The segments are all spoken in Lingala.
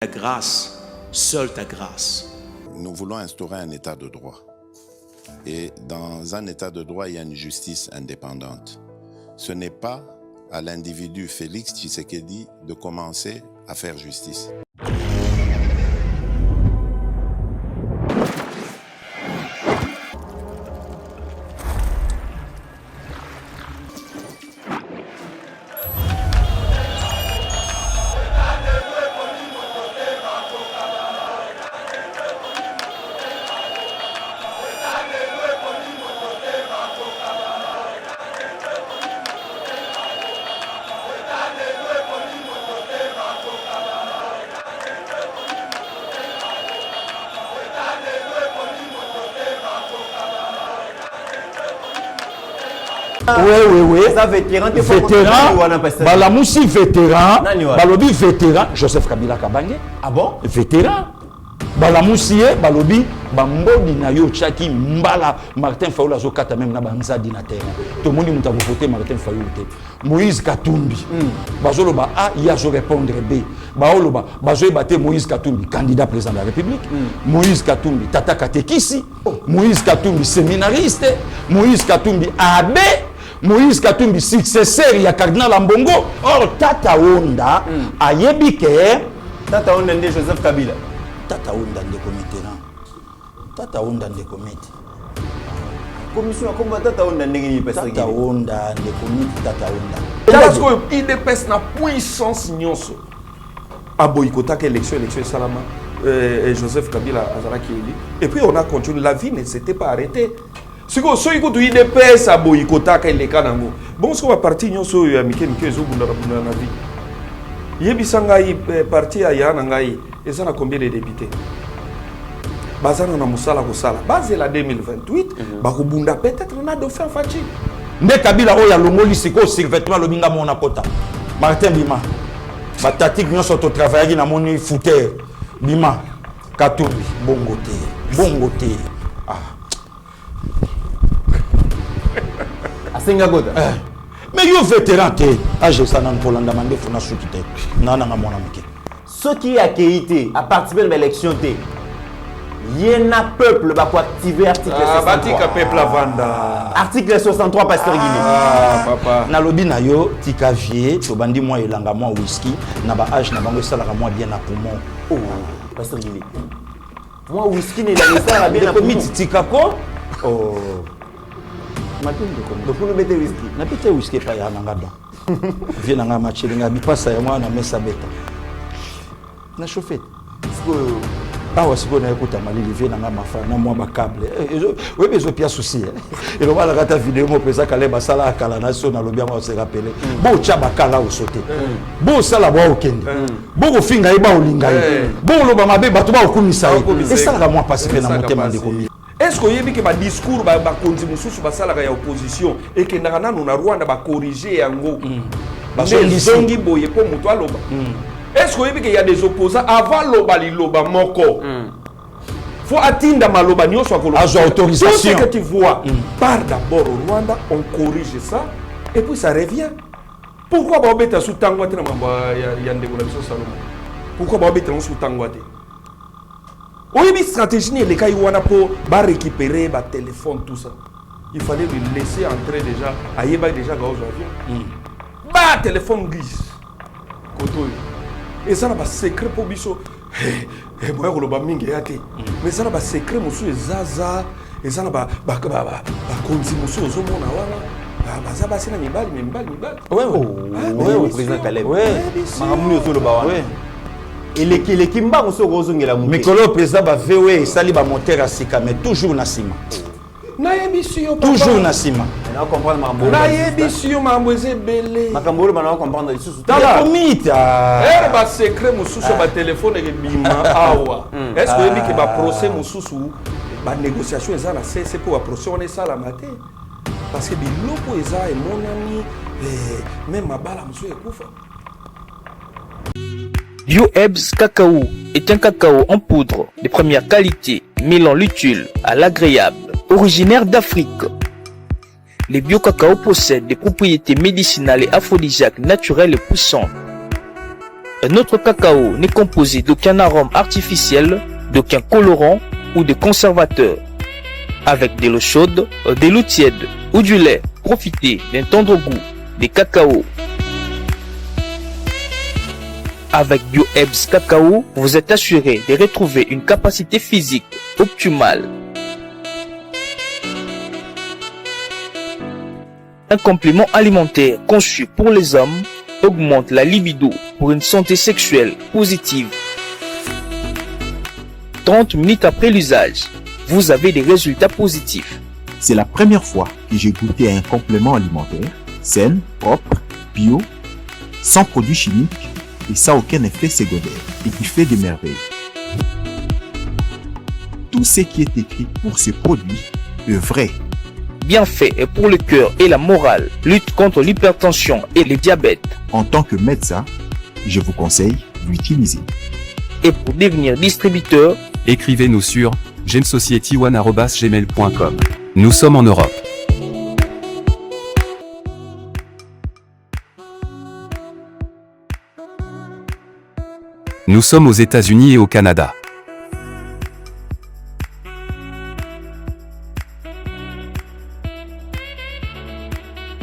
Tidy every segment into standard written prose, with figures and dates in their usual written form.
Ta grâce, seule ta grâce. Nous voulons instaurer un état de droit. Et dans un état de droit, il y a une justice indépendante. Ce n'est pas à l'individu Félix Tshisekedi de commencer à faire justice. Oui. Ça vétéran. Balamoussi vétéran. Balobi vétéran. Joseph Kabila Kabange. Ah bon? Vétéran. Balamoussi balobi bambodi na yo chaki mbala Martin Fayulu azokata même na banzadi na terrain. Tout le monde muta voter Martin Fayulu te. Moïse Katumbi. Bazoloba A yazo répondre B. Baoloba bazoy baté Moïse Katumbi candidat président de la République. Moïse Katumbi tata katekisi. Moïse Katumbi séminariste. Moïse Katumbi abbé. Moïse Katumbi successeur ya cardinal Ambongo. Or Tata Onda ayebike Tata Onda ndé Joseph Kabila. Tata Onda ndé comité. Tata Onda ndé comité. Commission comme Tata Onda ndé Tata Onda ndé comité Tata Onda. Parce que IDPS na puissance nyonso. Aboyikota que élection Salama Joseph Kabila azalaki élu. Et puis on a continué, la vie ne s'était pas arrêtée. Si vous avez dit IDPS à boycota les canangos, bon, ce qu'on va partir, nous sommes à Mickey Mickey Zobunda na vie. Yebisangai parti à Yanangai, et ça a combien de députés? Bazana na Moussala Kosala, basé la 2028, Bakubunda peut-être on a dauphin Fachi. Ne Kabila Oya Longoli Siko, Sylvestre Lobinga Monakota, Martin Bima, Batatik Nyon Soto travailler na moni footer, Bima, Katumbi, Bongote. Ah. Mais yo vétéran te age ça nan Polanda mande fona soukite nana nga mona muke ce qui a été à participer à l'élection té yena peuple ba ko activer article 63 batika peuple vanda article 63 pasteur Guilé papa na lobi na yo tika vie to bandi moi elanga moi whisky na ba age na bango sala moi bien na poumon pasteur Guilé moi whisky ne la sala bien na poumon tika ko donc nous mettez whisky. Na pete whisky pa ya nanga don. Vie nanga macheli nga bipasa ya mwana mesa beta. Na chauffette. Awa siko na ekuta malili vie nanga mafa na mwa ba câble. Oui bezo pia souci. Et le voilà kata vidéo mo pesa kale basala akala na so na lobia mo se rappeler. Bo cha bakala o sauter. Bo sala bo okende. Bo ko finga iba olinga yi. Bo loba mabe batu ba okumisa yi. Et ça la moi participer na motema ndeko mi. Est-ce que vous avez dit que le discours va continuer sur la opposition et que nous avons corrigé yango est-ce que vous avez dit qu'il y a des opposants avant loba moko faut atteindre maloba nyonso à autorisation. Tout ce que tu vois part d'abord au Rwanda, on corrige ça et puis ça revient. Pourquoi vous avez sous tangwate na mamba ya ndeko na biso Salomon? Pourquoi vous avez sous tangwate? Oui, mais stratégie, les cas où on a pour récupérer le téléphone, tout ça. Il fallait lui laisser entrer déjà. Aïeba déjà dans l'avion. Bah, téléphone glisse. Et ça, c'est un secret pour Bisso. Et moi, je vais mingi yate. Mais ça, c'est un secret, monsieur Zaza. Et ça, c'est un continue, monsieur Ozomona. Baza basi na mibali. Ouais, président Caleb. Ouais. Maramuni Ozolo Bawana. Ouais. Et les Kimba ont se rosé la mouille. Mais le président va faire sali ba moteur à sika mais toujours na sima. Toujours na sima. On comprend mambo. Na yebisio mambo ezebele. Makambolo bana comprendre les sous. Dans komita. Ba secret mususu ba téléphone ke bima awa. Est-ce que yebi ke ba procès mususu ba négociation eza na c'est pour ba procès on est ça la matin. Parce que biloko eza et mon ami même mabala mususu ekufa. Bio-Ebs Cacao est un cacao en poudre de première qualité, mêlant l'utile à l'agréable, originaire d'Afrique. Le bio-cacao possède des propriétés médicinales et aphrodisiaques naturelles et puissantes. Notre cacao n'est composé d'aucun arôme artificiel, d'aucun colorant ou de conservateur. Avec de l'eau chaude, de l'eau tiède ou du lait, profitez d'un tendre goût de cacao. Avec BioEbs Cacao, vous êtes assuré de retrouver une capacité physique optimale. Un complément alimentaire conçu pour les hommes augmente la libido pour une santé sexuelle positive. 30 minutes après l'usage, vous avez des résultats positifs. C'est la première fois que j'ai goûté à un complément alimentaire sain, propre, bio, sans produits chimiques et sans aucun effet secondaire et qui fait des merveilles. Tout ce qui est écrit pour ce produit est vrai. Bienfait est pour le cœur et la morale, lutte contre l'hypertension et le diabète. En tant que médecin, je vous conseille d'utiliser. Et pour devenir distributeur, écrivez-nous sur gemsociety1@gmail.com. Nous sommes en Europe. Nous sommes aux États-Unis et au Canada.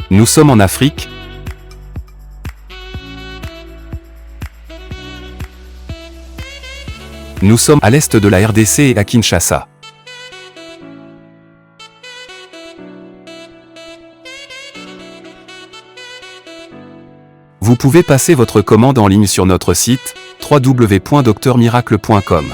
Nous sommes en Afrique. Nous sommes à l'est de la RDC et à Kinshasa. Vous pouvez passer votre commande en ligne sur notre site www.docteurmiracle.com.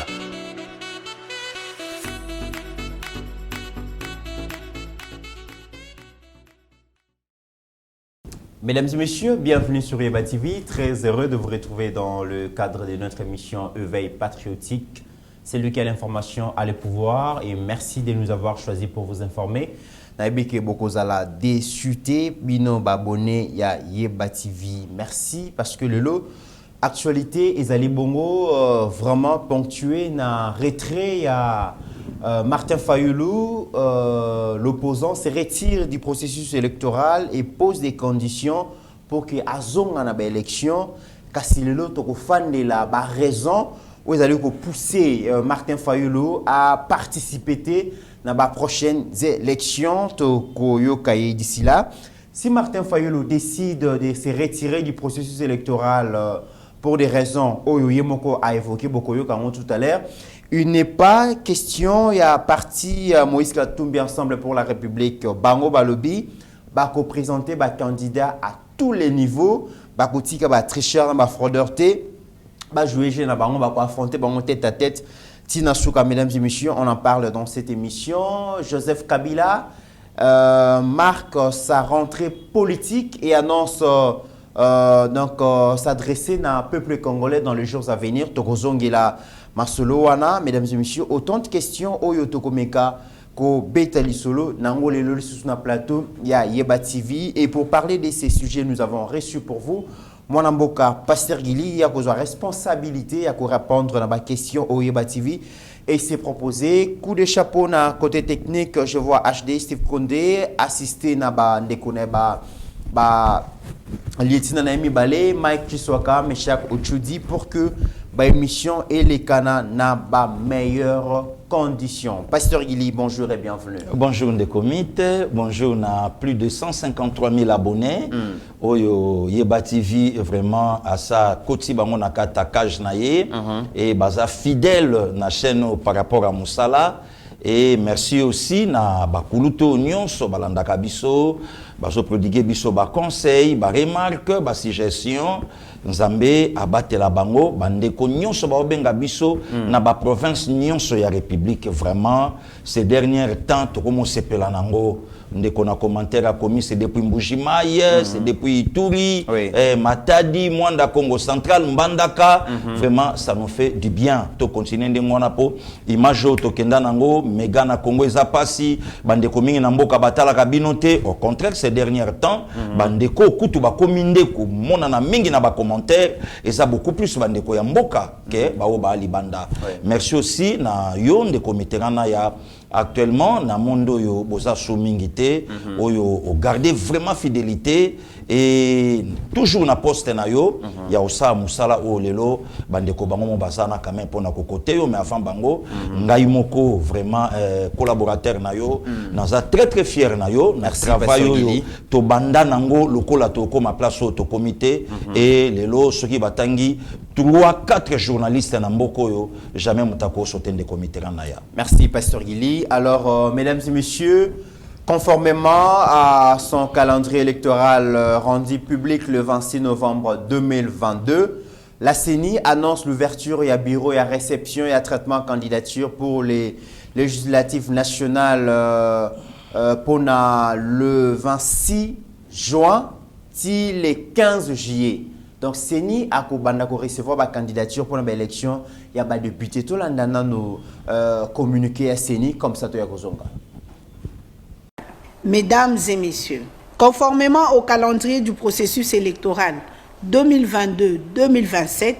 Mesdames et messieurs, bienvenue sur Yeba TV. Très heureux de vous retrouver dans le cadre de notre émission Éveil patriotique. C'est lui qui a l'information à le pouvoir et merci de nous avoir choisi pour vous informer. Naibeke Bokozala déchuté, bino babonné ya Yeba TV. Merci parce que le lot actualité Ezali Bongo vraiment ponctué na retrait ya Martin Fayulu, l'opposant, se retire du processus électoral et pose des conditions pour que Azonga na ba élection kasi lelo toko fande la ba raison où ils allaient pousser Martin Fayulu à participer dans les prochaines élections d'ici là. Si Martin Fayulu décide de se retirer du processus électoral pour des raisons Oyoyemoko a évoqué Bokoyo tout à l'heure, il n'est pas question, il y a parti Moïse Katumbi Ensemble pour la République, Bango Balobi, Bako présenter ba candidat à tous les niveaux, Bako tika ba tricheur, ba fraudeur, ba jouer jeu na bango, bako affronter bango tête à tête. Tina Souka, mesdames et messieurs, on en parle dans cette émission. Joseph Kabila marque sa rentrée politique et annonce s'adresser à un peuple congolais dans les jours à venir. Tokozongela Masolowana, mesdames et messieurs, autant de questions Oyo Tokomeka ko Betali Solo, Nangole Loli sur un plateau, il y a Yeba TV. Et pour parler de ces sujets, nous avons reçu pour vous Mwanamboka Pasteur Gili, il y a la responsabilité à répondre à la question au Yeba TV. Et c'est proposé. Coup de chapeau na côté technique, je vois HD Steve Kondé assisté na ba ndekone ba Lieutenant Naimi Balé, Mike Chiswaka, Meshak Ochudi pour que ba émission et les canaux na ba meilleures conditions. Pasteur Gili, bonjour et bienvenue. Bonjour Ndekomite, bonjour na plus de 153 000 abonnés. Oyo Yeba TV vraiment à sa koti bango na kata cage na ye et baza fidèle na chaîne par rapport à Moussala. Et merci aussi na bakuluto nyonso balandaka biso bazo prodiguer biso ba conseil ba remarque ba suggestion nzambe abatela bango bandeko nyonso ba obenga biso na ba province nyonso ya république. Vraiment ces derniers temps tokomo sepela nango ndeko na commentaire a commis c'est depuis Mbujimaye, c'est depuis Ituri, Matadi, Mwanda Congo Central, Mbandaka. Vraiment ça nous fait du bien. To continuer ndengona po image to kenda nango mega na Congo ezapasi bandeko mingi na mboka batala kabinote. Au contraire ces derniers temps bandeko kutu ba komindeko mona na mingi na ba commentaire et ça beaucoup plus bandeko ya mboka ke ba o ba libanda. Merci aussi na yo ndeko miterana ya actuellement na mondo yo boza somingité oyo o garder vraiment fidélité et toujours na poste na yo ya osa musala o lelo bandeko bango mo basana quand même pona kokote yo mais avant bango ngai moko vraiment collaborateur na yo naza très fier na yo na travail yo to banda nango lokola to ko ma place au comité et lelo soki batangi 3-4 journalistes na mboko yo jamais mutako sotende comité na ya. Merci Pasteur Guili. Alors mesdames et messieurs, conformément à son calendrier électoral rendu public le 26 novembre 2022, la CENI annonce l'ouverture et à bureau et à réception et à traitement candidature pour les législatives nationales pour le 26 juin si le 15 juillet. Donc CENI a recevoir la candidature pour l'élection. Il y a des députés tout l'année nous communiquer à CENI comme ça. Mesdames et messieurs, conformément au calendrier du processus électoral 2022-2027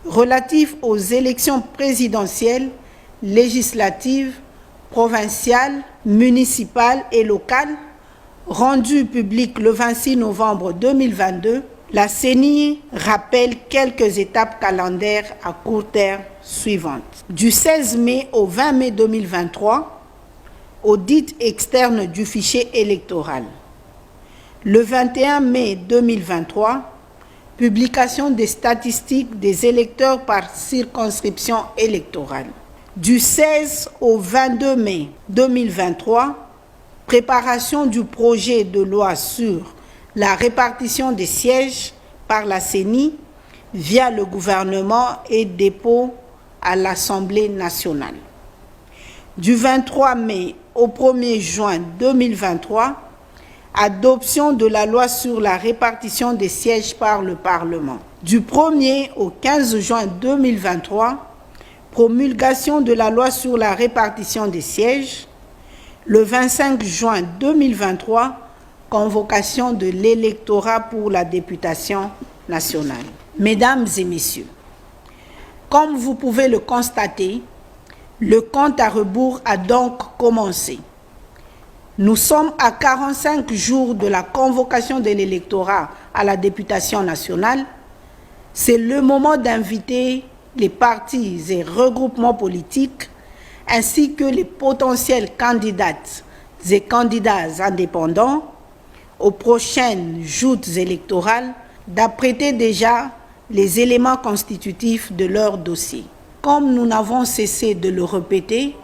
relatif aux élections présidentielles, législatives, provinciales, municipales et locales, rendu public le 26 novembre 2022, la CENI rappelle quelques étapes calendaires à court terme suivantes. Du 16 mai au 20 mai 2023, audit externe du fichier électoral. Le 21 mai 2023, publication des statistiques des électeurs par circonscription électorale. Du 16 au 22 mai 2023, préparation du projet de loi sur la répartition des sièges par la CENI via le gouvernement et dépôt à l'Assemblée nationale. Du 23 mai au 1er juin 2023, adoption de la loi sur la répartition des sièges par le Parlement. Du 1er au 15 juin 2023, promulgation de la loi sur la répartition des sièges. Le 25 juin 2023, convocation de l'électorat pour la députation nationale. Mesdames et messieurs, comme vous pouvez le constater, le compte à rebours a donc commencé. Nous sommes à 45 jours de la convocation de l'électorat à la députation nationale. C'est le moment d'inviter les partis et regroupements politiques ainsi que les potentiels candidates et candidats indépendants aux prochaines joutes électorales d'apprêter déjà les éléments constitutifs de leur dossier. Comme nous n'avons cessé de le répéter,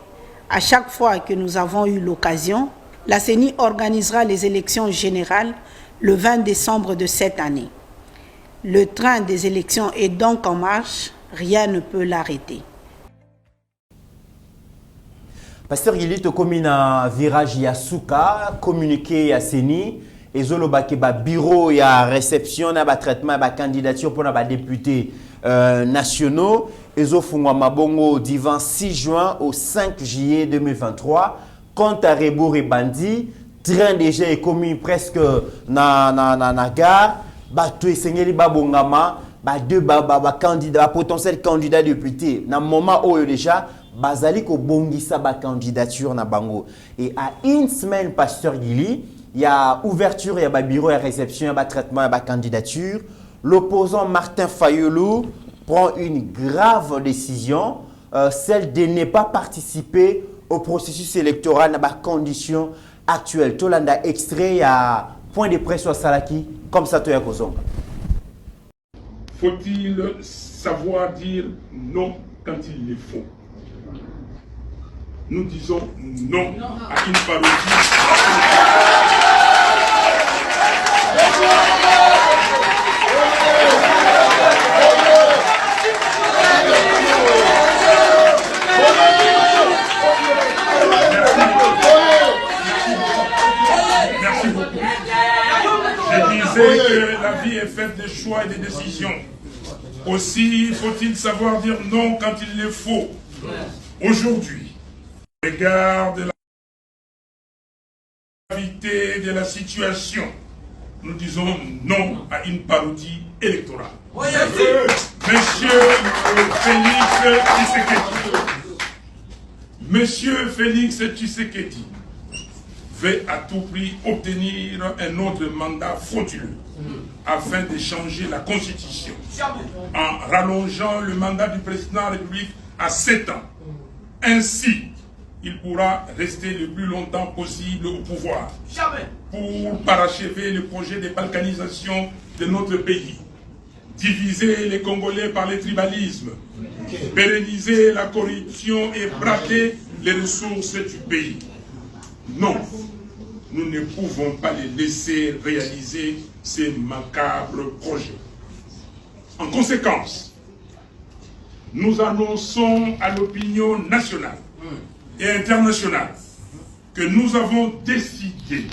à chaque fois que nous avons eu l'occasion, la CENI organisera les élections générales le 20 décembre de cette année. Le train des élections est donc en marche, rien ne peut l'arrêter. Pasteur Guili, tu commis un virage Yasuka, communiqué à CENI, et zolobake ba bureau ya réception na ba traitement ba candidature pour na ba députés nationaux et zofungwa mabongo du 26 juin au 5 juillet 2023 compte à rebours et bandit train déjà est commis presque na gare ba to esengeli ba bongama ba deux ba candidat potentiel candidat député na moment où déjà bazali ko bongisa ba candidature na bango et à une semaine pasteur Guili il y a ouverture, il y a bureau, il y a réception, il y a traitement, il y a candidature. L'opposant Martin Fayulu prend une grave décision, celle de ne pas participer au processus électoral dans les conditions actuelles. Tolanda extrait, il y a point de presse sur Salaki, comme ça, tu as raison. Faut-il savoir dire non quand il le faut? Nous disons non à une parodie. Merci beaucoup. Je disais que la vie est faite de choix et de décisions. Aussi faut-il savoir dire non quand il le faut. Aujourd'hui, au regard de la gravité de la situation, nous disons non à une parodie électorale. Monsieur Félix Tshisekedi, Monsieur Félix Tshisekedi veut à tout prix obtenir un autre mandat frauduleux afin de changer la Constitution en rallongeant le mandat du président de la République à 7 ans. Ainsi, il pourra rester le plus longtemps possible au pouvoir pour parachever le projet de balkanisation de notre pays, diviser les Congolais par le tribalisme, pérenniser la corruption et braquer les ressources du pays. Non, nous ne pouvons pas les laisser réaliser ces macabres projets. En conséquence, nous annonçons à l'opinion nationale et internationale que nous avons décidé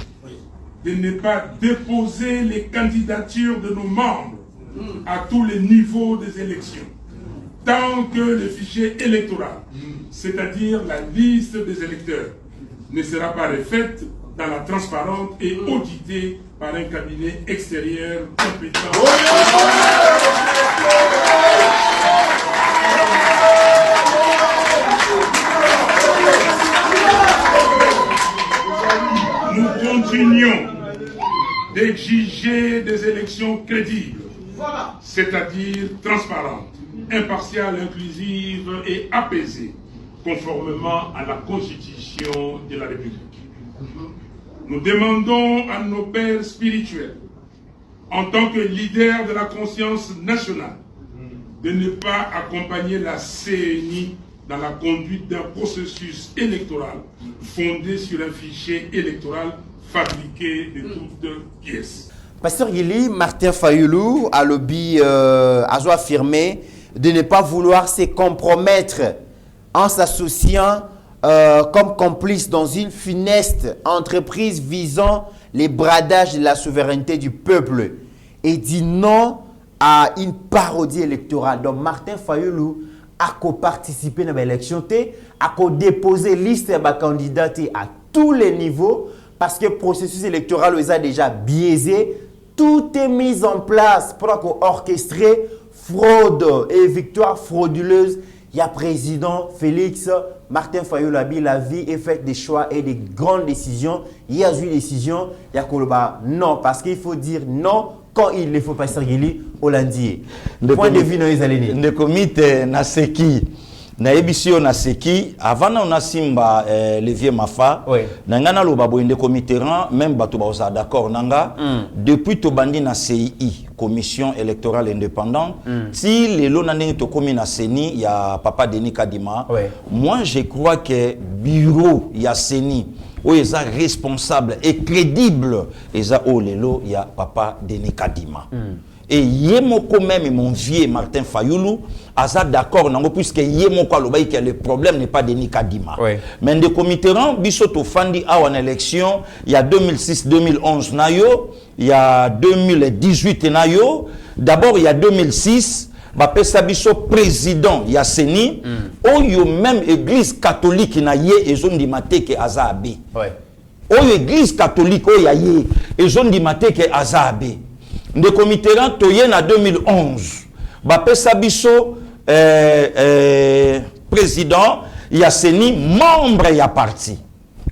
de ne pas déposer les candidatures de nos membres à tous les niveaux des élections, tant que le fichier électoral, c'est-à-dire la liste des électeurs, ne sera pas refaite dans la transparente et auditée par un cabinet extérieur compétent. Nous continuons d'exiger des élections crédibles, c'est-à-dire transparentes, impartiales, inclusives et apaisées, conformément à la Constitution de la République. Nous demandons à nos pères spirituels, en tant que leaders de la conscience nationale, de ne pas accompagner la CENI dans la conduite d'un processus électoral fondé sur un fichier électoral fabriqué de toutes pièces. Pasteur Gili, Martin Fayoulou a affirmé de ne pas vouloir se compromettre en s'associant comme complice dans une funeste entreprise visant les bradages de la souveraineté du peuple et dit non à une parodie électorale. Donc Martin Fayoulou a participé à l'élection, a déposé liste de candidats à tous les niveaux parce que le processus électoral est déjà biaisé. Tout est mis en place pour orchestrer fraude et victoire frauduleuse. Il y a président Félix Martin Fayoulou, la vie est faite des choix et des grandes décisions. Il y a eu des décisions, il y a Koloba non, parce qu'il faut dire non quand il le faut, Pasteur Gili, Hollandier. Point de vue dans les années. Le comité Naseki, Naebisio Naseki, avant on a simba le vieux Mafa, Nangana Lobabo, le comité rang, même Bato Baosa, d'accord, Nanga, depuis Tobandi na CII, Commission électorale indépendante, si les lonané to komi na Seni, il y a Papa Denis Kadima, moi je crois que bureau, il y a Seni, où ils sont responsables et crédibles, ils sont lelo, il y a Papa Denis Kadima. Et Yemoko même, mon vieux Martin Fayoulou, Aza d'accord, puisque Yemoko que le problème n'est pas Denis Kadima. Mais des comités Bissoto Fandi a en élection, il y a 2006-2011 Nayo, il y a 2018 Nayo, d'abord il y a 2006, Bapesa Bisso président, il y a Seni, où il y a même église catholique Naye et zone di maté que Aza Abe. Où église catholique, où il y a et zone di maté que Aza Abe. De comité toyen en 2011, Bapesa Bisso président, il y a Seni, membre, il y a parti.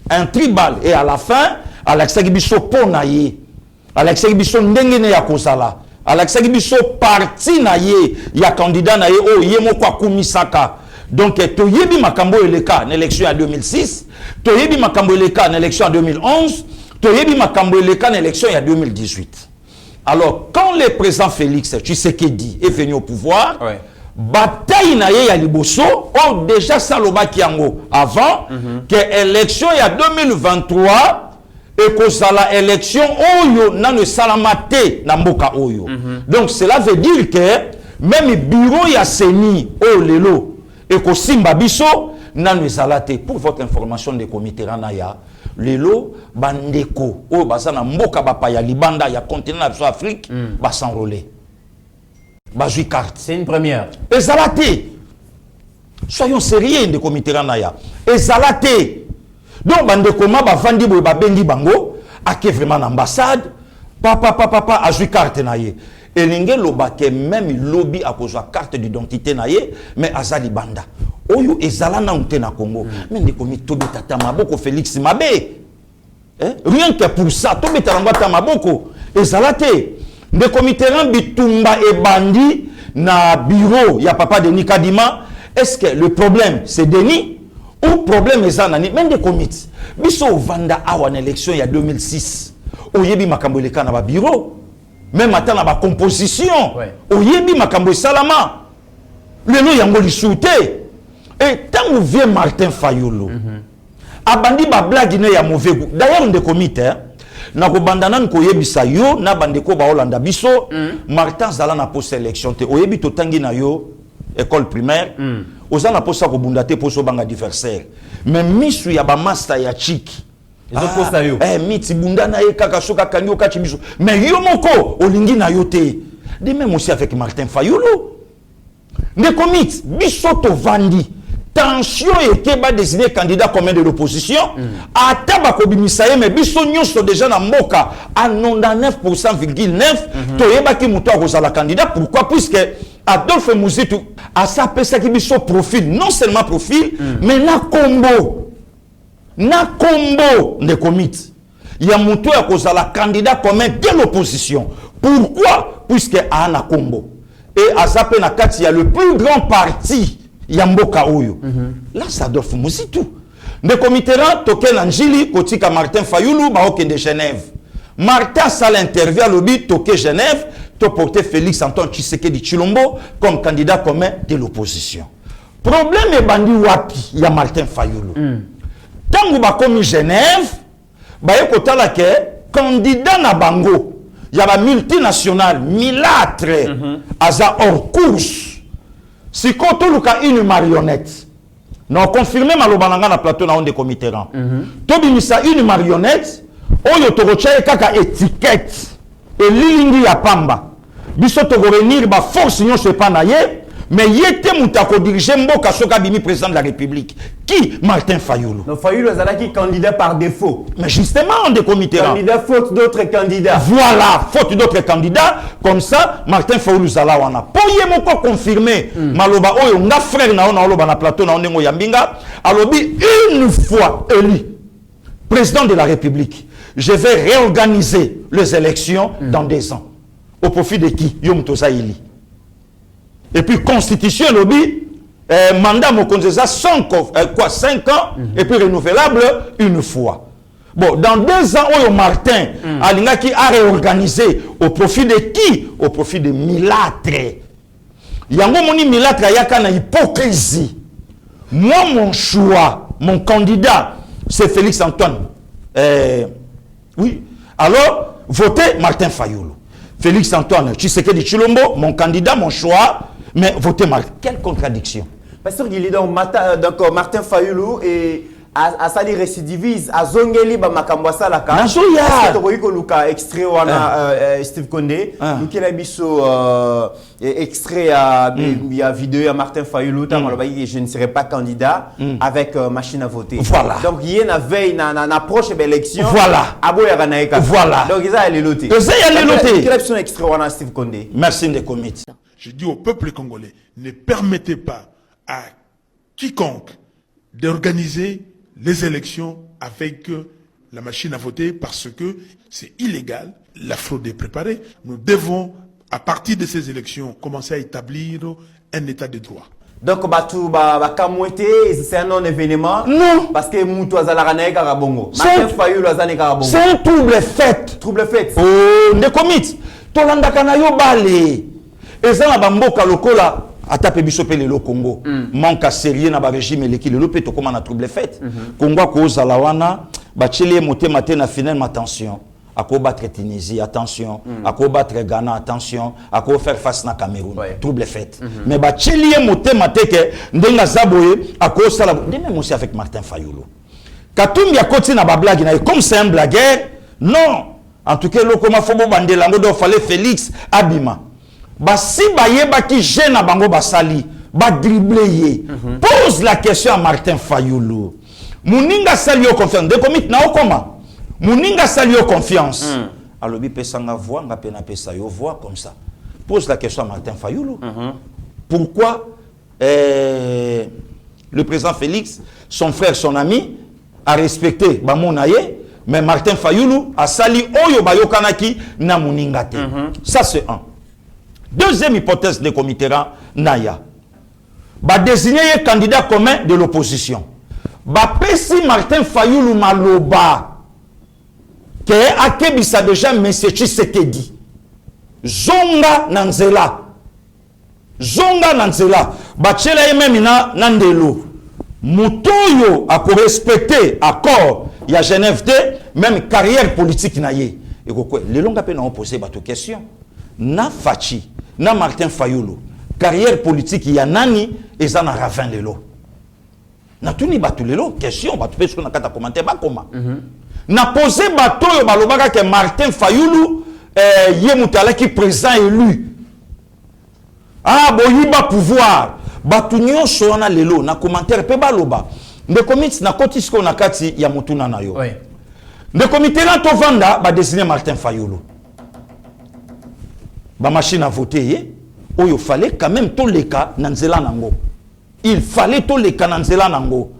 Un tribal, et à la fin, Alexa Bisso Ponaye, Alexa Bisso Ndengene ya Kosala, Alexa Bisso parti naye, il y a candidat naye, oh, yemo kwa kumisaka. Donc, Toyebi Makambo Eleka, en élection en 2006, Toyebi Makambo Eleka, en élection en 2011, Toyebi Makambo Eleka, en élection en 2018. Alors, quand le président Félix Tshisekedi est venu au pouvoir, bataille naye ya liboso, oh déjà Saloba Kiango, avant que l'élection il y a 2023 et que ça la élection oyo na ne salamate na mboka oyo. Donc cela veut dire que même bureau ya Seni o lelo et que simba biso na ne salate. Pour votre information des comités ranaya lelo bandeko o basana mboka bapa ya libanda ya continent de Afrique ba s'enrôler. Bazui carte. C'est une première. Et zalate. Soyons sérieux des comités ranaya. Et zalate. Donc bandeko ma ba fandi bo ba bengi bango ake vraiment ambassade papa azui carte naye. Et l'ingé loba que même lobby a posé carte d'identité naye mais azali banda. oyo ezala na unte na Congo mais ndeko mitobi tata maboko Félix Mabe rien que pour ça to betala ngata maboko ezala te ndeko Mitterrand bitumba e bandi na bureau ya papa Denis Kadima. Est-ce que le problème c'est Denis ou problème ezanani même ndeko mit biso vanda awa na élection il y a 2006 oyebi makambo eleka na ba bureau même ata na ba composition oyebi makambo salama lelo yango lisute. Et tant que vient Martin Fayulu, abandi ba blague ne ya mauvais goût. D'ailleurs on décomite na ko bandana ko yebisa yo na bandeko ba Hollanda biso Martin zala na post élection te oyebi to tangi na yo école primaire oza na posa ko bundate poso banga adversaire mais misu ya ba master ya chiki ezo posa yo miti bundana ye kaka soka kanyo kati biso mais yo moko olingi na yo te de même aussi avec Martin Fayulu ne commit biso to vandi tension était ba désigner candidat commun de l'opposition ata ba kobimisa mais biso nyonso déjà na mboka à 99,9 to yeba ki muto akozala candidat. Pourquoi? Puisque Adolphe Muzitu a sa pesa ki biso profil, non seulement profil mais na combo de commit ya muto akozala candidat commun de l'opposition. Pourquoi? Puisque a na combo et à sa pe na kati ya le plus grand parti Yamboka Oyo. Là, ça doit faire tout. Le comité token Anjili, Kotika Martin Fayulu, Baoken de Genève. Martin Sal intervient à l'obit, toké Genève, to porté Félix Antoine Tshisekedi Tshilombo comme candidat commun de l'opposition. Problème est bandi wapi, ya Martin Fayulu. Tangu bakomi Genève, baye kotala ke candidat na bango, ya ba multinational, milâtre, aza hors course. Si koto luka une marionnette, non confirmé malobananga na plateau na onde comiteran. Tobi misa une marionnette, oyo torochaye kaka étiquette et lilingi ya pamba. Biso to revenir ba force nyo se pa na ye, mais yete mutako diriger mboka soka bimi président de la République. Qui? Martin Fayulu. Non, Fayulu est candidat par défaut. Mais justement, on des comités. Candidat faute d'autres candidats. Voilà, faute d'autres candidats. Comme ça, Martin Fayulu Zalawana. Poye moko confirmé. Maloba oyo nga frère na on oloba na plateau na onengo yambinga. Alobi une fois élu président de la République, je vais réorganiser les élections dans 2 ans. Au profit de qui? Yom Tosaïli. Et puis constitution lobby mandat Mokonzeza 5 ans et puis renouvelable une fois. Bon, dans 2 ans Oyo Martin Alinga qui a réorganisé au profit de qui? Au profit de milâtre. Yango moni milâtre yaka na hypocrisie. Moi mon choix, mon candidat c'est Félix Antoine. Oui. Alors votez Martin Fayulu. Félix Antoine Tshisekedi Tshilombo, mon candidat, mon choix. Mais votez Martin. Quelle contradiction. Pasteur Guili, donc Martin Fayulu et à ça les récidivise, à Zongeli, Makambo Salaka. Nazoya. Luka extrait wana Steve Condé. Nous qui biso extrait à vidéo à Martin Fayulu. Je ne serai pas candidat avec machine à voter. Voilà. Donc il y a une veille, une approche de l'élection. Voilà. Voilà. Donc ils ont les lotés. Quelle option extrait wana Steve Condé? Merci de comité. Je dis au peuple congolais, ne permettez pas à quiconque d'organiser les élections avec la machine à voter parce que c'est illégal, la fraude est préparée. Nous devons, à partir de ces élections, commencer à établir un état de droit. Donc, c'est un non-événement. Non. Parce que Moutou Azalarané Karabongo. Martin Fayulu Azane Karabongo. C'est un trouble fait. Trouble fait. Oh, ne commit. Tolanda Kanayo Bale. Et ça, la Bamboka Lokola. Atape bisope le Congo. Manque sérieux na ba régime le qui le lope to comme na trouble fait. Congo ko zalawana ba chele moté matin na final attention. Ako battre Tunisie attention, ako battre Ghana attention, ako faire face na Cameroun. Trouble fait. Mais ba chele moté matin que ndenga zaboye ako sala de même aussi avec Martin Fayulu. Katumbi akoti na ba blague na comme c'est un blagueur. Non. En tout cas le comme fobo bandela ngo do fallait Félix Abima. Si bayeba qui gêne à bango basali ba dribbler pose la question à Martin Fayulu. Muninga salio confiance de commit na okoma. Muninga salio confiance. Alobi pesanga voix nga pena pesa yo voix comme ça. Pose la question à Martin Fayulu. Pourquoi le président Félix, son frère, son ami, a respecté Bamonaye, mais Martin Fayoulou a sali Oyo Bayokanaki na Muningate. Ça, c'est un. Deuxième hypothèse de Comitera, Naya. Ba désigner un candidat commun de l'opposition. Ba pesi Martin Fayoulou Maloba, qui est akebisa déjà M. Tshisekedi. Zonga Nanzela. Zonga Nanzela. Bachela même Nandelo. Moutoyo a respecté accord. Il y a Genève, même carrière politique naye. Et quoi, les longs appels ont posé votre question. Na Fachi, na Martin Fayoulou, carrière politique, il y a Nani et ça n'a ravin les lots. Na tout ni batou les lots, question, batou parce qu'on a qu'à commenter, bah comment. Na posé bateau yo balobaka que Martin Fayoulou, Yemoutala qui présent élu. Ah, boyiba pouvoir. Batou nyon soana les lots, na commentaire, pe baloba. Ne commit na kotisko na kati ya mutuna na yo. Ne comité là to vanda ba désigner Martin Fayoulou. Ba machine à voter il fallait quand même tous les cas nanzela nango. Il fallait tous les cas nanzela nango.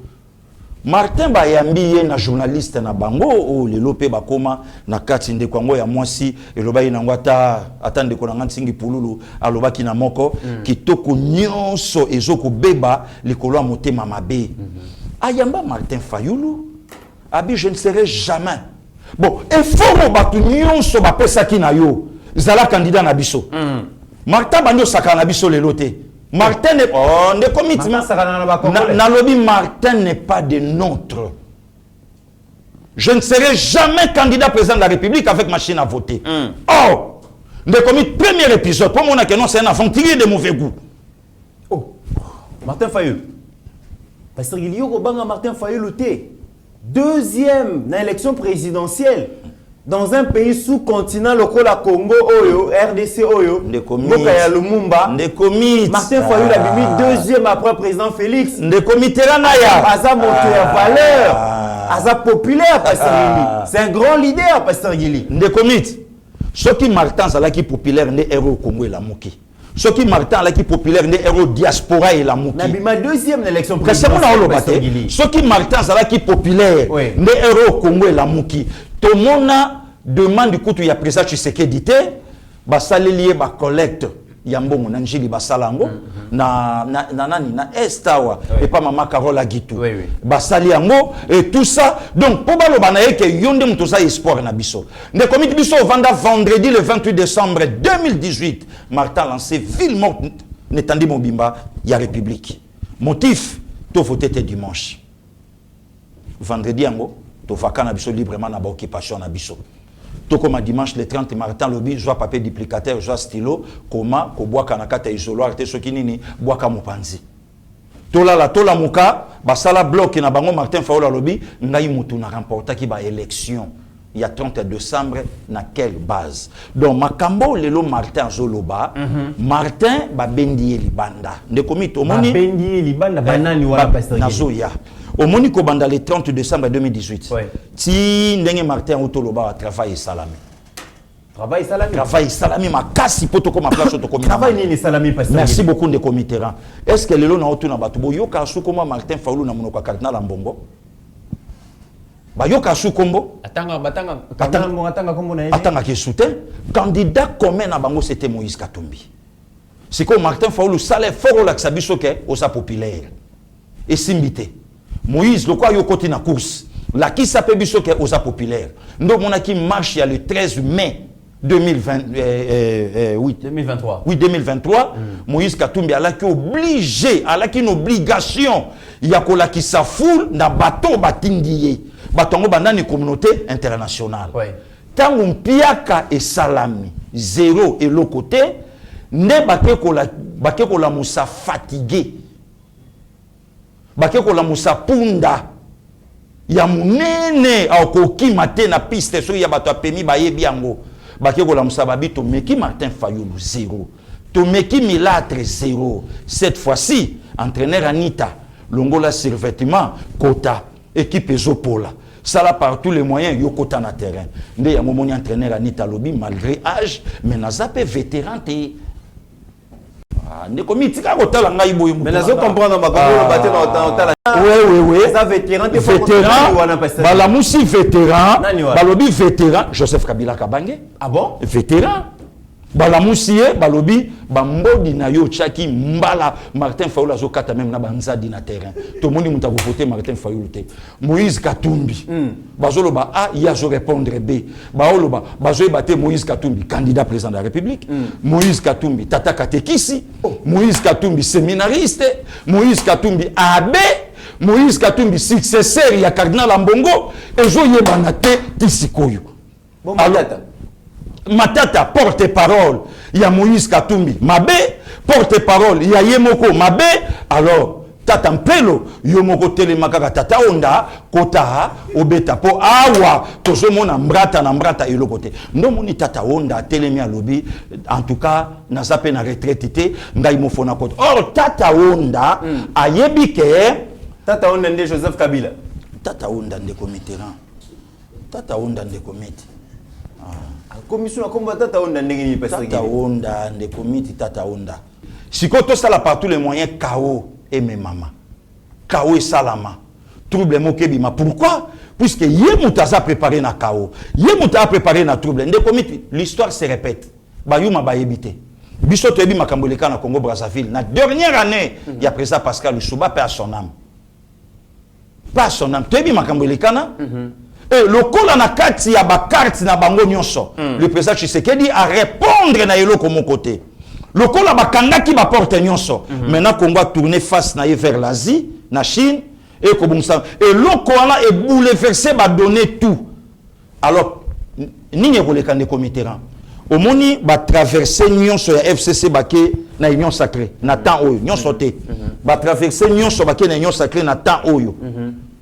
Martin Bayambi na journaliste na bango o le lope bakoma na kati nde kwango ya mwasi eloba nango atande ko nanga nsingi pululu alobaki na moko kitoko nyonso ezoko beba likolo motema mabe. Ayamba Martin Fayoulou abi je ne serai jamais. Bon, il faut batu nyonso ba pesa ki na yo. Zala candidat na biso. Martin bando saka na biso le loté. Martin n'est Martin n'est pas de nôtre. Je ne serai jamais candidat président de la République avec machine à voter. Oh, le comité premier épisode pour mon que non c'est un aventurier de mauvais goût. Oh, Martin Fayoulou. Parce qu'il y a Martin Fayoulou deuxième dans l'élection présidentielle dans un pays sous-continent local à Congo Oyo RDC Oyo Mokaya Lumumba Martin Fayoulou a mis deuxième après président Félix de comité Naya Aza moteur valeur Aza populaire Pasteur Gili c'est un grand leader Pasteur Gili de comité ce qui Martin ça là qui populaire ne héros Congo et la Moki ce qui Martin là qui populaire ne héros diaspora et la Moki ma deuxième élection présidentielle Pasteur Gili ce qui Martin ça là qui populaire ne héros Congo et la Moki tout le monde demande du coup il y a président Tshisekedi ba salelier ba collecte yambongo na njili ba salango na estawa et pas maman Carola Gitu ba sali yango et tout ça donc pour baloba na yeke yonde muto sa espoir na biso ne comité biso vanda vendredi le 28 décembre 2018 Martin lancé ville morte Netandi Mobimba ya République motif to voter dimanche vendredi yango to vakana biso librement na ba occupation na biso to comme dimanche le 30 Martin lobby joie papier duplicateur joie stylo koma ko boaka na kata isoloir te soki nini boaka mopanzi to la muka basala bloc na bango Martin Fayoulou lobby ngai mutu na remportaki ba élection il y a 30 décembre na quelle base donc makambo lelo Martin Zoloba Martin ba bendiye libanda de komito moni bendiye libanda banani wala pasteur nazoya au Monico Banda le 30 décembre 2018. Si Ndenge Martin Otoloba travail salami. Travail salami ma kasi poto comme place auto comité. Travail ni salami pasteur. Merci beaucoup de comité. Est-ce que le lo na otuna batubo yo ka su comme Martin Fayoulou na monoko cardinal Mbongo? Ba yo ka su kombo? Atanga kombo na yé. Atanga ki soutien candidat commun na bango c'était Moïse Katumbi. C'est comme Martin Fayoulou salé fort la sabiso ke au sa populaire. Et simbité. Moïse, le quoi yo côté na course. La qui s'appelle biso ke osa populaire. Donc on a qui marche le 13 mai 2023. Oui, 2023. Moïse Katumbi a qui obligé, a qui une obligation. Il y a ko la qui sa foule na bateau batindiye. Batongo bandani communauté internationale. Tant on piaka et salami zéro et l'autre côté ne bake ko la musa fatigué. Bakeko la musa punda ya munene akoki matin na piste so ya bato apemi bayebi yango bakeko la musa babito meki Martin Fayoulou zéro to meki Milatre zéro cette fois-ci entraîneur Anita longola survêtement kota équipe ezopola sala par tous les moyens yo kota na terrain nde ya momoni entraîneur Anita lobi malgré âge mais na zape vétéran te ndeko mitika kotala ngai boye mais nazo comprendre makambo baté dans oui ça vétéran balamusi vétéran balobi vétéran Joseph Kabila Kabange. Ah bon? Vétéran balamusi balobi bambodi na yo chaki mbala Martin Fayulu azokata même na banzadi na terrain to moni muta ko voter Martin Fayulu te Moïse Katumbi bazoloba A yazo répondre B baoloba bazoy baté Moïse Katumbi candidat président de la République Moïse Katumbi tata katekisi Moïse Katumbi séminariste Moïse Katumbi abbé Moïse Katumbi successeur ya cardinal Ambongo ezo yebana te tisikoyo bon Matata porte-parole, il y a Moïse Katumbi, Mabé, porte-parole, il y a Yemoko, Mabé, alors, Tata Mpelo, Yomoko Telemakaka, Tata Onda, Kota, Obeta, Po, Awa, Tozomo, Nambrata, et le côté. Non, mon Tata Onda, Télémia Lobby, en tout cas, n'a pas peine à retraité, Ngaïmofona Kote. Or, Tata Onda, a Yebike, Tata Onda de Joseph Kabila. Tata Onda de comité. Tata Onda de comité. Commission a combattu Tata Onda ndenge Tata Onda de comité Tata Onda. Si quand tout ça là par tous les moyens KO et mes mamans. KO et Salama. Trouble Mokebima. Pourquoi? Puisque Yemutaza préparé na KO. Yemutaza préparé na trouble. De comité, l'histoire se répète. Bayuma bayebité. Biso toyebi makamboleka na Congo Brazzaville. Na dernière année, il y a président Pascal Lussuba paix à son âme. Pas son âme. Toyebi makamboleka na et le col na kati ya ba carte na bango nyonso le président Tshisekedi a répondre na yelo comme côté le col ba kanga ki ba porte nyonso maintenant Congo a tourné face na vers l'Asie na Chine et comme ça et le col est bouleversé ba donner tout alors ni ko le kan de comité au moni ba traverser nyonso ya FCC baké na union sacrée na temps oyo nyonso té ba traverser nyonso baké na union sacrée na temps oyo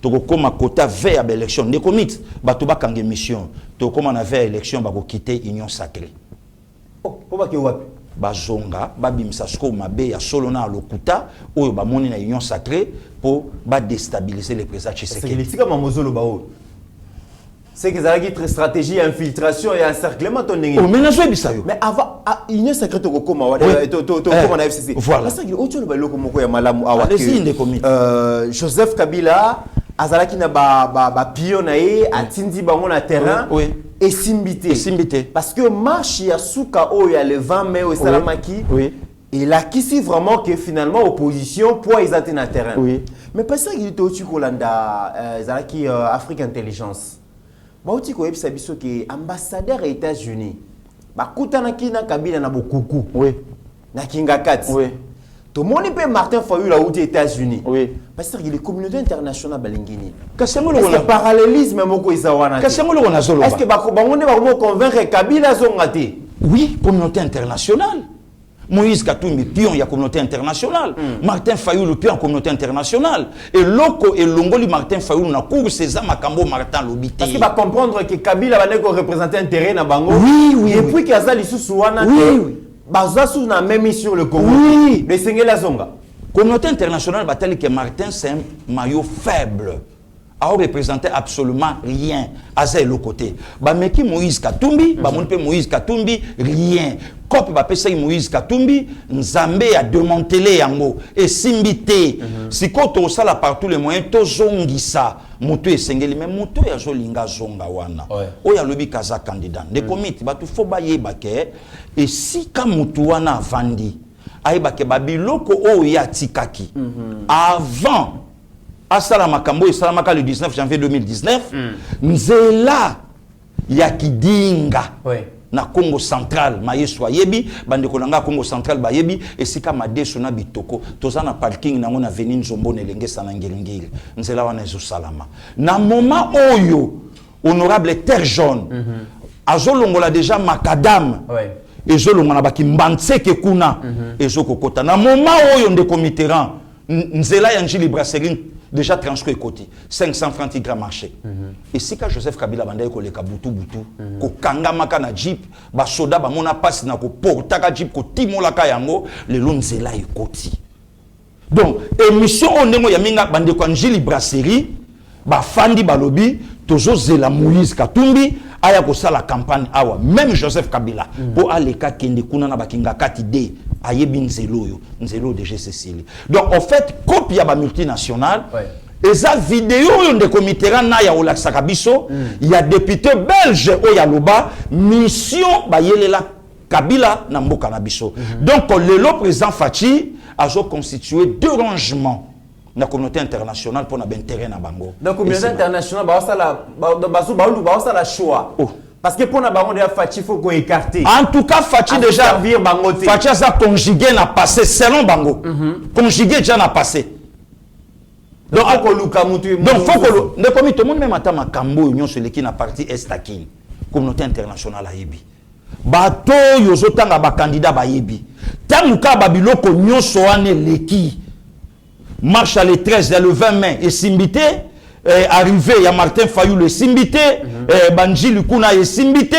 tokokoma kota vers l'élection des comités batuba kange mission tokoma na vers élection bako quitter union sacrée oh ba ke wapi bazonga babimisa sko mabe ya solona lokuta oyo ba moni na union sacrée pour ba déstabiliser les présidents Tshisekedi c'est que mamozolo ba o c'est que ça a stratégie infiltration et encerclement ton ndenge oh mais nazo bisayo mais avant union sacrée tokokoma wa to na FCC voilà ça que otolo ba loko moko ya malamu awa que Joseph Kabila azalaki na ba pion na ye atindi bango na terrain et simbité parce que marche ya suka o ya le 20 mai au Salamaki et là qui si vraiment que finalement opposition pour ils étaient na terrain mais parce qu'il était au Kolanda azalaki Afrique Intelligence ba uti ko ebisa biso ke ambassadeur des États-Unis ba kutana kina Kabila na bokuku na kingakati tout le monde peut Martin Fayulu aux États-Unis. Oui. Parce que les communautés internationales balingini. Est-ce que parallélisme moko izawana? Est-ce que bangonde ba convaincre Kabila zongate? Oui, communauté internationale. Moïse Katumbi pion ya communauté internationale. Martin Fayulu pion communauté internationale. Et loko et longoli Martin Fayulu na cour César Makambo Martin Lobité. Parce que va comprendre que Kabila va neko représenter un terrain na bango. Oui. Et puis qu'il y a ça lisusu wana. Oui. Bazasu na même sur le Congo. Oui. Le Sengela Zonga. Communauté internationale batali que Martin c'est un maillot faible. A représenté absolument rien à ce côté. Ba meki Moïse Katumbi, ba mon pe Moïse Katumbi rien. Cop ba pesa Moïse Katumbi, Nzambe a démantelé yango et simbité. Si koto sala par tous les moyens to zongisa. Moto esengeli mais moto ya zolinga zonga wana. Oya lobi kaza candidat. De comité ba tu fo ba yeba ke et si ka moto wana vandi ayeba ke ba biloko o ya tikaki. Avant Asala Makambo et Salamaka le 19 janvier 2019, Nzela Yakidinga na Congo central, Mayeso Yebi, Bandekonanga Congo central Bayebi, et Sika Madeso na Bitoko, Tozana parking na ngona veni Nzombo Nelenge Sanangiringiri, Nzela Wanezo Salama. Na moment oyo, honorable terre jaune, Azolongola déjà Makadam, et Zolongola Baki Mbanseke Kuna, et Zokokota. Na moment oyo nde comiteran, Nzela Yanjili Brasserin, déjà transcrit côté 500 francs tigre marché et si ka Joseph Kabila bandaye ko leka butu ko kanga maka na jeep ba soda ba mona passe na ko porta ka jeep ko timola ka yango le lonzela ekoti donc émission onengo ya minga bande ko Njili Brasserie ba fandi balobi tozo zela Moïse Katumbi aya ko sala campagne awa même Joseph Kabila po aleka kende kuna na bakinga kati de ayebi nzelo yo nzelo de Cécile. Donc en fait copie ya ba multinationale et ça vidéo on de comité na ya olakisaka biso il y a député belge o ya loba mission ba yelela Kabila na mboka na biso. Donc le président Fachi a constitué 2 rangements na communauté internationale pour na intérêt na bango. Donc communauté internationale ba la choix. Parce que pour na bango déjà Fachi faut qu'on écarte. En tout cas Fachi déjà Fachi a conjugué na passé selon bango. Conjugué déjà na passé. Donc faut que ne comme tout le monde même attend makambo union sur qui na parti Estakin communauté internationale a yebi. Bato yozotanga ba candidat ba yebi. Tamuka babiloko nyonso ane leki. Marche à le 13 le 20 mai et Simbité arrivé il y a Martin Fayulu le Simbité Banji Lukuna et Simbité.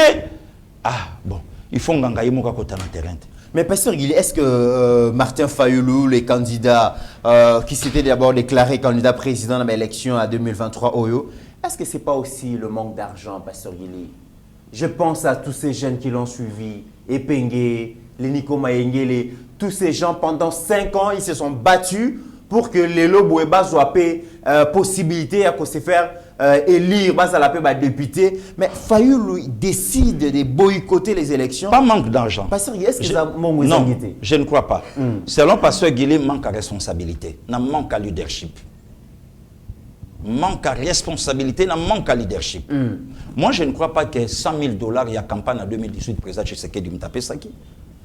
Ah bon, il faut nganga yemoka kota na terrain. Mais pasteur Guili, est-ce que Martin Fayulu, les candidats qui s'étaient d'abord déclarés candidats président dans l'élection à 2023 Oyo, est-ce que c'est pas aussi le manque d'argent, pasteur Guili? Je pense à tous ces jeunes qui l'ont suivi, Epenge, les Nico Mayengele, tous ces gens pendant 5 ans, ils se sont battus pour que les Loboueba soient payés possibilité à se faire élire, à la paix député. Mais Fayulu décide de boycotter les élections. Pas manque d'argent. Pasteur Guili, est-ce que ça manque de Non, je ne crois pas. Selon Pasteur Guili, manque à responsabilité, manque à leadership. Manque à responsabilité, manque à leadership. Moi, je ne crois pas que 100 000 $, il y a campagne en 2018, président Tshisekedi Mutapesaki.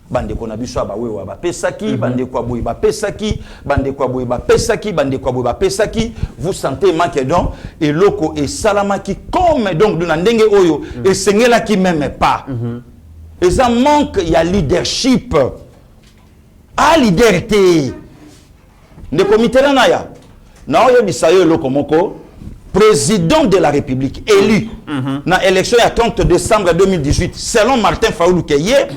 Bande ko na biso ba wewa ba pesaki, bande ko boy ba pesaki, bande ko boy ba pesaki, bande ko boy ba pesaki. Vous sentez manque donc et loko et salama qui comme donc de ndenge oyo et sengela qui même pas. Et ça manque il y a leadership. Ah liberté. Ne comité na ya. Na oyo bisayo loko moko président de la République élu na élection ya 30 décembre 2018 selon Martin Fayulu Keye.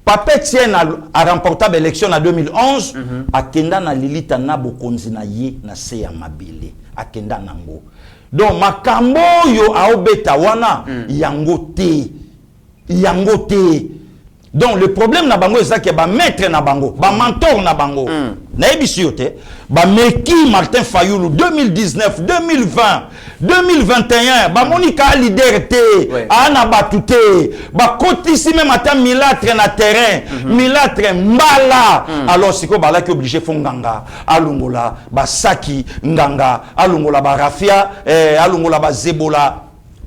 Papa Tien a remporté l'élection en 2011. Akenda na lilita na bokonzi na ye na se ya mabele. Akenda nango. Donc makambo yo aobeta wana yango te. Yango te. Donc le problème na bango c'est que ba maître na bango, ba mentor na bango. Na ebissiote, ba meki Martin Fayulu 2019, 2020, 2021, ba monika leader te, ana batute, ba kotisi même ata milatre na terrain, milatre mbala. Alors siko bala ki obligé fonganga, alungola ba saki nganga, alungola ba rafia, alungola ba zebola.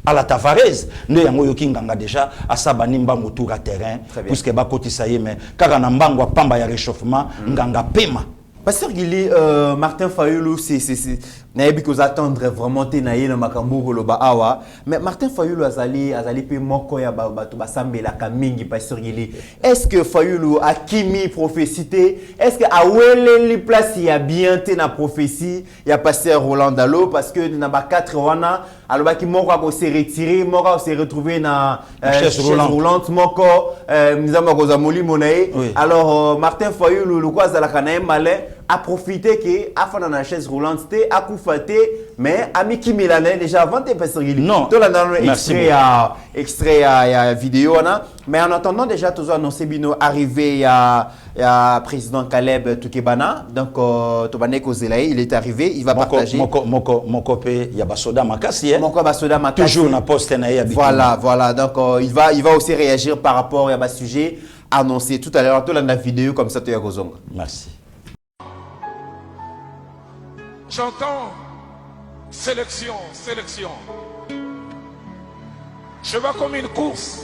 À la Tavares, nous avons déjà à Sabani Mbango tour à terrain, puisque Bakoti Saye, mais Karanambango a Pamba ya réchauffement, Nganga Pema. Pasteur Guili, Martin Fayulu, c'est naïbi que vous attendre vraiment tenaïe dans Makambo Loba Awa, mais Martin Fayulu azali pe moko ya batu basambe la kamingi Pasteur Guili. Est-ce que Fayulu a kimi prophécité? Est-ce que awele li place ya bien te na prophétie ya Pasteur Roland Dalo parce que na ba 4 wana aloba ki moko ko se retirer, moko se retrouver na chaise roulante moko mizama ko za molimo nae. Alors Martin Fayulu le quoi za la kanae malin a profité que afana na chaise roulante te a koufaté mais ami qui milanais déjà avant de passer non tout là dans extrait à vidéo na mais en attendant déjà tous annoncé bino arrivé à président Caleb Toukebana donc Tobane Kozelaï il est arrivé il va partager mon copé il y a basoda makasi mon basoda makasi toujours na poste na ya voilà donc il va aussi réagir par rapport à ce sujet annoncé tout à l'heure tout là dans la vidéo comme ça tu as Kozonga. Merci. J'entends sélection, sélection. Je vois comme une course.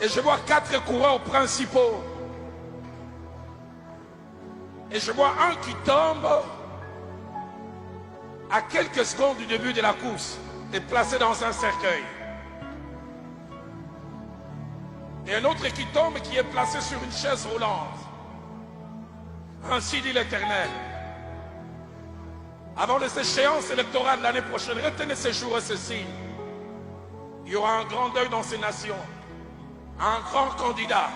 Et je vois 4 coureurs principaux. Et je vois un qui tombe à quelques secondes du début de la course et placé dans un cercueil. Et un autre qui tombe qui est placé sur une chaise roulante. Ainsi dit l'Éternel. Avant les échéances électorales de l'année prochaine, retenez ces jours et ceci. Il y aura un grand deuil dans ces nations. Un grand candidat.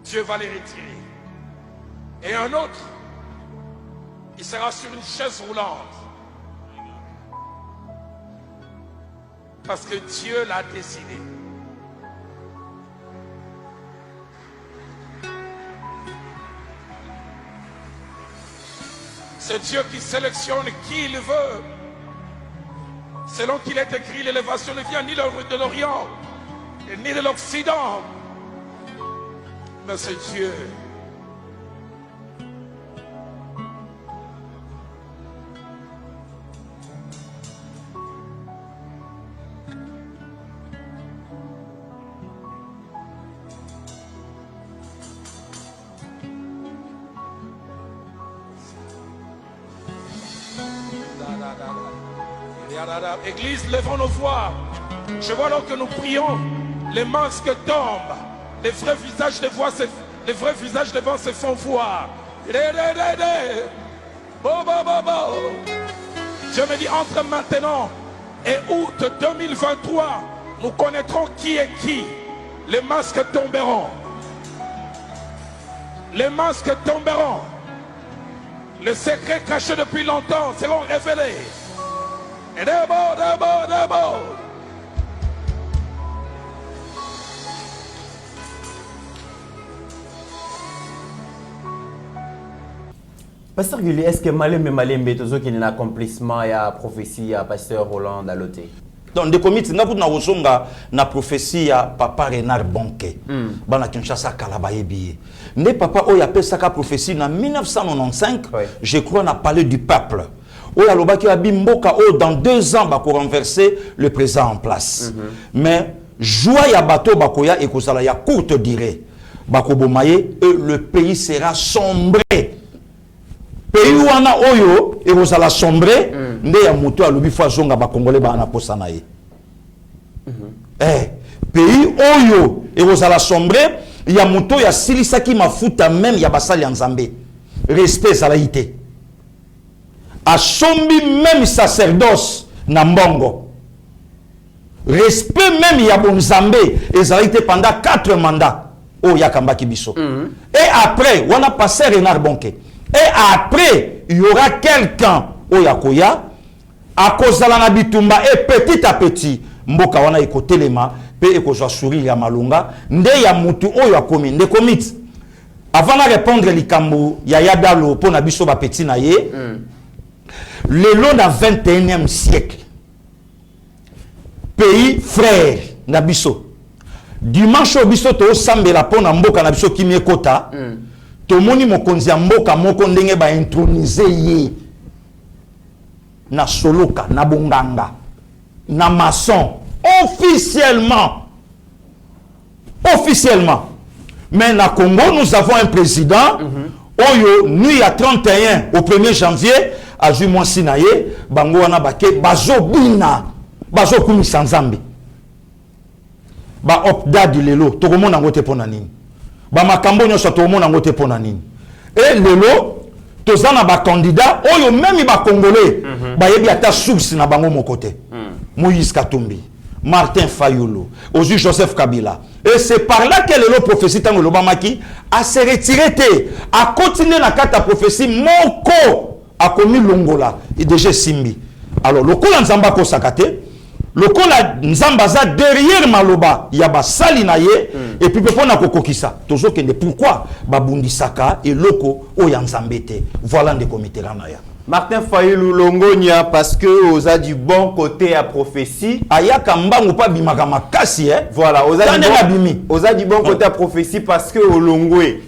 Dieu va les retirer. Et un autre, il sera sur une chaise roulante. Parce que Dieu l'a décidé. C'est Dieu qui sélectionne qui il veut. Selon qu'il est écrit, l'élévation ne vient ni de l'Orient, ni de l'Occident, mais c'est Dieu. Église, levons nos voix. Je vois alors que nous prions, les masques tombent, les vrais visages devant se font voir. Dieu me dit, entre maintenant et août 2023, nous connaîtrons qui est qui. Les masques tomberont. Les masques tomberont. Les secrets cachés depuis longtemps seront révélés. Et d'abord. Pasteur Gulli, est-ce que Malembe Tozo qui est un accomplissement et un prophétie à Pasteur Roland Daloté? Donc, des comités, nous avons na prophétie à Papa Renard Bonke. Bana Kinshasa Kalabayebi. Ne papa Oya Pesaka prophétie en 1995, je crois, on a parlé du peuple. Oya Lobaki Abimboka, dans 2 ans, pour renverser le président en place. Mais, joie ya bateau Bakoya et Kozala ya courte durée. Bakobomaye, et le pays sera sombré. Pays où on a Oyo, et vous allez sombrer, nde ya moto alobi fwa zonga ba congolais ba na posa na ye. Pays Oyo, et vous allez sombrer, ya moto ya silisaki mafuta même ya basali nzambe. Respect salaïté. A sombi même sacerdoce na mbongo. Respect même ya bon nzambe, et salaïté pendant 4 mandats. Oh ya kambaki biso. Et après, on a passé Renard Bonke. Et après, il y aura quelqu'un au Yakoya, à cause de la bitumba, et petit à petit, Mboka wana ekote lema, pe ekozwa sourire ya malunga, nde ya mutu o ya komi, nde komit. Avant de répondre likambo, ya yadalo, po na biso ba petit na ye, le long du 21e siècle, pays frère na biso, dimanche au biso to sambela po na mboka na biso kimie kota, tomoni mokonzi ya mboka moko ndenge ba introniser ye na soloka na bonganga na maçon officiellement mais na Congo nous avons un président oyo nuit à 31 au 1er janvier à juin sinaye bango wana bake bazobina bazokumisa nzambe ba opda di lelo tokomona ngote pona nini ba makambo nyoso tokomona ngote pona nini et lelo tozana ba candidat oyo même ba congolais ba yebi ata source na bango mokote Moïse Katumbi, Martin Fayulu, Ozu Joseph Kabila. Et c'est par là que le prophétie tango lobamaki a se retiré, a continué la carte à prophétie moko a commis longola et déjà simbi. Alors le kola nzamba ko sakate, le kola nzamba za derrière maloba yaba sali na ye et puis pepo na kokokisa. Tozo kende pourquoi babundisaka et loko o ya nzambete. Voilà des comités là na ya. Martin Fayulu Longonia, parce que vous avez du bon côté à prophétie. Ayaka mbangu pa bimaka makasi Voilà, vous avez du bon côté à prophétie parce que au Longwe.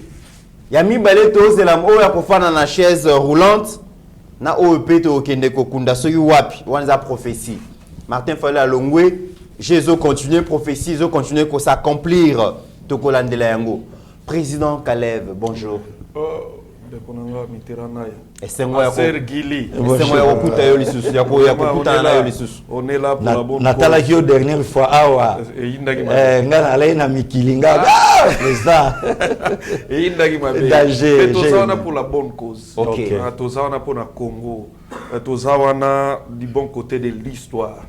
Yami baleto zelam o ya kofana na chaise roulante na OEP to kende kokunda soki wapi wanza prophétie. Martin Fayulu à Longwe, Jésus continue prophétie, Jésus continue ko s'accomplir to kolandela yango. Président Kalev, bonjour. Sergili. On est là pour la bonne cause. La dernière fois, pour la bonne cause. Pour la Congo. Du bon côté de l'histoire.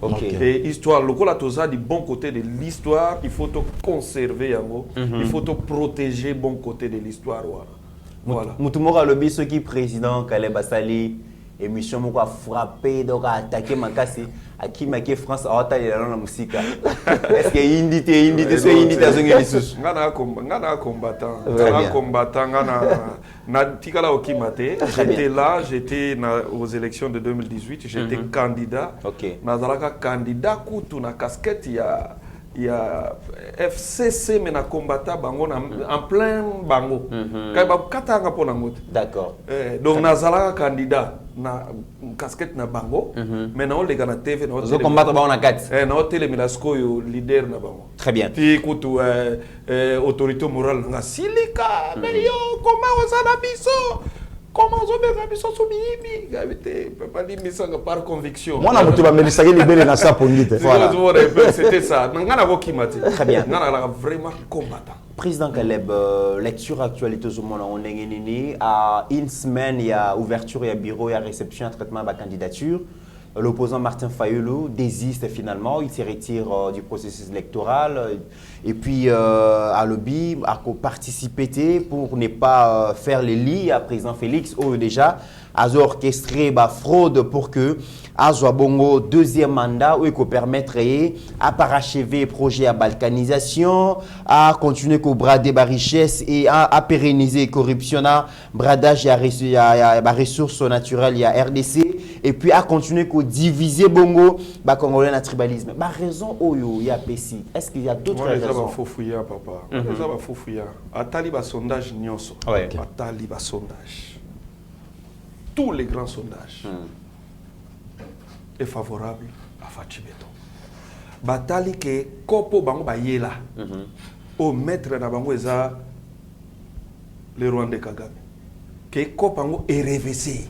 Et histoire, le du bon côté de l'histoire, il faut te conserver, il faut te protéger bon côté de l'histoire. Voilà. Moutoumora Lobi, ce qui président Kaleb Assali, émission moko a frappé donc a attaqué makasi aki maké France a otali la musique. Est-ce que hindi te azongi lisusu? Ngana combattant na tikala okimate. J'étais là, j'étais aux élections de 2018, j'étais candidat. OK. Nazalaka candidat kutu na casquette il y a FCC mais na combattant bango en plein bango. Katanga pona ngote. D'accord. Donc nazalaka candidat na casquette na bango mais na olega na TV na zo combattre bango na kati. Na télé milasko yo leader na bango. Très bien. Ti kutu autorité morale nga silika mais yo comment osana biso? Comment on peut biso soubibi? Gavité papa di misanga par conviction. Moi na moto ba melisaki libele na sa pondite. Voilà. C'était ça. Ngana ko kimati. Très bien. Ngana vraiment combattant. Président Caleb, lecture actualité au monde, on est à une semaine, il y a ouverture, il y a bureau, il y a réception, traitement de la candidature. L'opposant Martin Fayulu désiste finalement, il se retire du processus électoral. Et puis, à lobby, a participé pour ne pas faire les lits à président Félix, ou déjà, a orchestré la fraude pour que Azwa Bongo deuxième mandat où il peut permettre à parachever le projet à balkanisation, à continuer à brader la richesse et à pérenniser la corruption, bradage à ressources naturelles, il y a RDC, et puis à continuer à diviser Bongo, bah Congolais na tribalisme. Bah raison il y a PSI. Est-ce qu'il y a d'autres raisons? Moi, faut fouiller, papa. Moi, faut fouiller. Atali ba sondage nyonso. Atali ba sondage. Tous les grands sondages est favorable à Fachi Beton. Batali ke kopo bango ba yela. Au maître na bango eza le Rwanda Kagame. Ke kopo bango est révessé.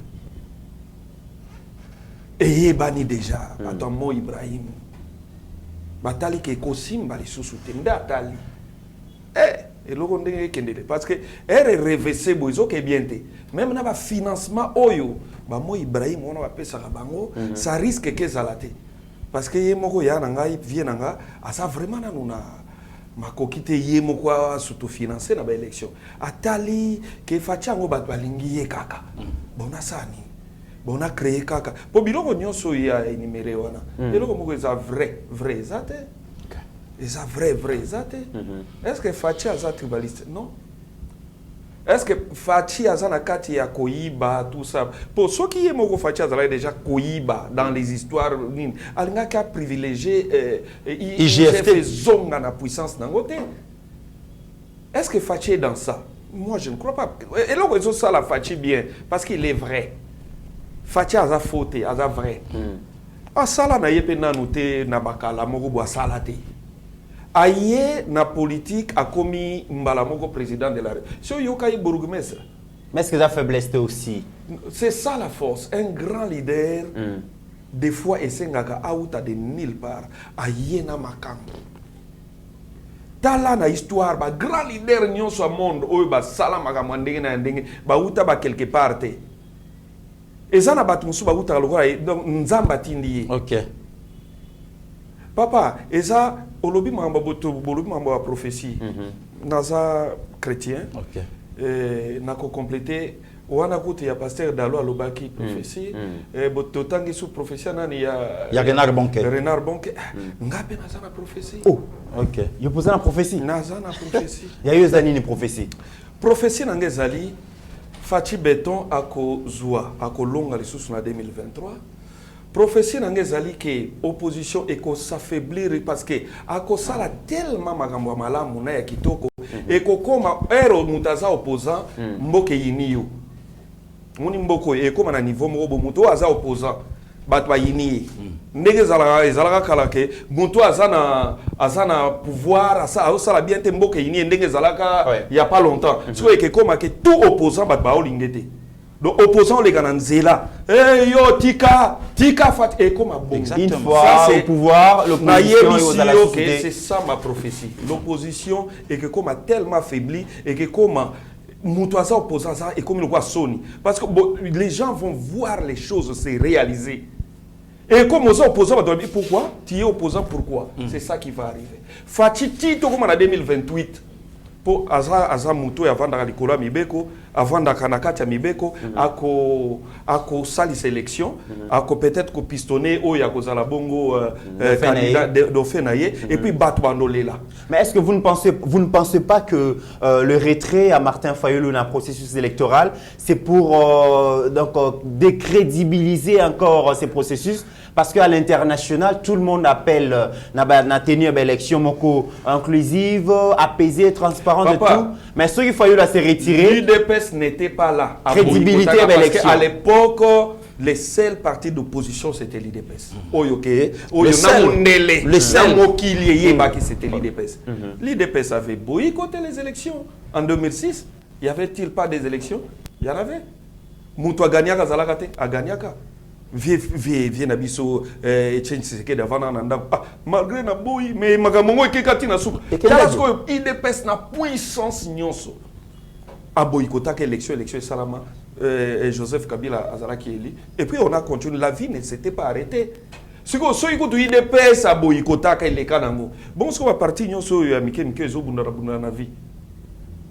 Et bani déjà. Attends Mo Ibrahim. Batali ke kosimba li susu temda atali. Et l'on parce que elle est révessée boiso que bien té même na ba financement oyo ba Mo Ibrahim on va pesa bango ça risque que zalate parce que yemoko ya nanga vienanga asa vraiment na nuna makokite yemoko s'autofinancer na ba élection atali ke fachango ba balingi ye kaka bona sani bona créer kaka po biloko nyonso ya énuméré wana eloko moko eza vrai zate. Est-ce vrai, est-ce que Fachi a tribaliste? Non. Est-ce que Fachi a nakati ya koiba tout ça? Pour ceux qui aiment Fachi a déjà koiba dans les histoires, alinga ka privilégié IGF zonga na puissance nangote. Est-ce que Fachi est dans ça? Moi je ne crois pas. Et là ils ont ça la Fachi bien parce qu'il est vrai. Fachi a fauté, a vrai. Ah ça là na yepe na noté na bakala moko bo salate. Aïe, na politique a commis Mbalamoko président de la République. C'est Yokai bourgmestre. Mais est-ce que la faiblesse aussi? C'est ça la force. Un grand leader, des fois, et c'est un de nulle part. Aïe, na makambo. Tala na histoire, ba grand leader nyon so monde, oyo ba sala makambo ndenge na ndenge, ba uta ba quelque part. Et ça na batunsu ba uta lokora donc nzamba tindi. OK. Papa, et ça olobi mamba boto bolobi mamba prophétie. Naza chrétien. OK. Nako compléter wana kote ya pasteur Dalo alobaki prophétie. Boto tangi sous prophétie nani ya Renard Bonke. Renard Bonke. Ngape naza na prophétie. Oh, OK. Yo posé la prophétie. Naza na prophétie. Ya yo zani ni prophétie. Prophétie nangezali Fachi Beton ako zwa ako longa lisusu na 2023. Prophétie n'angezali que opposition et qu'on s'affaiblir parce que ako sala tellement makambo malamu na ya kitoko et ko koma ero mutaza opposant mboke yiniyo moni mboko e koma na niveau moko muto aza opposant bat ba yini ndenge zalaka kala ke muto azana pouvoir asa sala bien te mboke yini ndenge zalaka il y a pas longtemps so e ke koma ke tout opposant bat ba olingete. Donc, opposant les Gananzela, yo, tika, fat, et comme un bon. Une fois au pouvoir, l'opposition est aux c'est ça ma prophétie. L'opposition est que comme a tellement affaibli, et que comme Moutouaza opposant ça, et comme le voit Sony. Parce que les gens vont voir les choses se réaliser. Et comme aux opposants, pourquoi? Tu es opposant, pourquoi? C'est ça qui va arriver. Fatiti, comme en 2028. Pour Aza Moutou et avant dans Nicolas Mibeko, avant d'Akanaka Tiamibeko, ako sali sélection, ako peut-être ko pistonné au Yakozala Bongo candidat d'Ofenaye, et puis Batouanolela. Mais est-ce que vous ne pensez pas que le retrait à Martin Fayulu dans le processus électoral, c'est pour décrédibiliser encore ces processus? Parce qu'à l'international, tout le monde appelle na tenir une élection inclusive, apaisée, transparente et tout. Mais ceux qui Fayulu a se retirer, l'UDPS n'était pas là. Crédibilité de l'élection. À l'époque, les seuls partis d'opposition, c'était l'IDPS. Le seul. C'était l'IDPS. L'IDPS avait boycotté les élections. En 2006, y avait-il pas des élections? Il y en avait. Moutoua Ganyaka Zalakate, a Ganyaka. Viens Nabiso, Etienne Tshisekedi avant Nanda. Malgré na boy, mais Magamongo et Kekati na souk. Talasko, IDPS na puissance nyonso. A boycotté l'élection Salama. Joseph Kabila Azaraki Eli. Et puis on a continué. La vie ne s'était pas arrêtée. Ce que tu IDPS a boycotté les Kanango. Bon, ce qu'on va partir, nous sommes à Miké Zo Bundara na vie.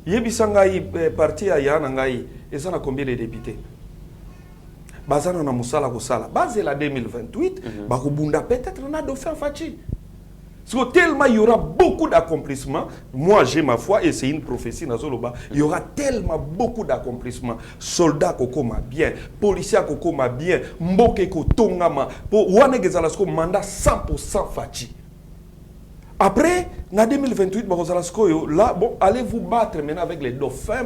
Yebisangai parti à Yanangai. Et ça a combien de députés? Bazana na musala kosala. Basé la 2028, Bakubunda peut-être on a dauphin Fachi. Parce que tellement il y aura beaucoup d'accomplissements. Moi j'ai ma foi et c'est une prophétie dans Zoloba. Il y aura tellement beaucoup d'accomplissements. Soldats kokoma bien, policiers kokoma bien, mboke ko tongama. Pour wane gezalasko mandat 100% Fachi. Après, en 2028, là, bon, allez vous battre maintenant avec les dauphins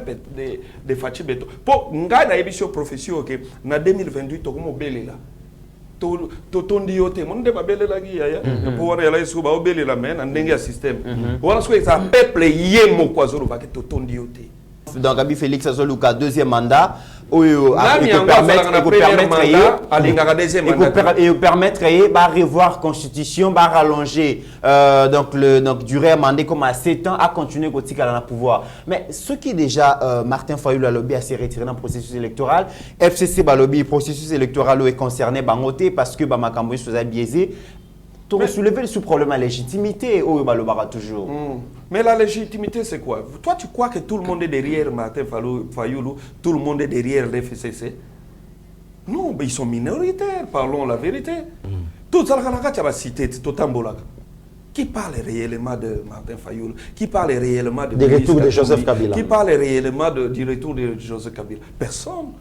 de Fachi Beto. Pour nga na émission profession que en 2028 to comme belé là. To tondiote, mon de babele la gi ya. Pour voir la isu ba obele la men ndenge ya système. Voilà ce que ça peuple yemo kwa zolo ba que to tondiote. Donc Gabi Félix Azoluka deuxième mandat. Il permettre de revoir la constitution, de rallonger donc durée mandat comme à 7 ans à continuer à le pouvoir. Mais ce qui déjà Martin Fayulu a lobby à se retirer dans le processus électoral, FCC a lobby le processus électoral est concerné bangoté parce que Makambo est biaisé. Tu as soulevé ce problème à légitimité ou toujours. Mais la légitimité, c'est quoi? Toi, tu crois que tout le monde est derrière Martin Fayulu, tout le monde est derrière l'FCC? Non, mais ils sont minoritaires, parlons la vérité. Tout ça, tu vas citer Totambola. Qui parle réellement de Martin Fayulu? Qui parle réellement du retour de Joseph Kabila? Qui parle réellement du retour de Joseph Kabila? Personne.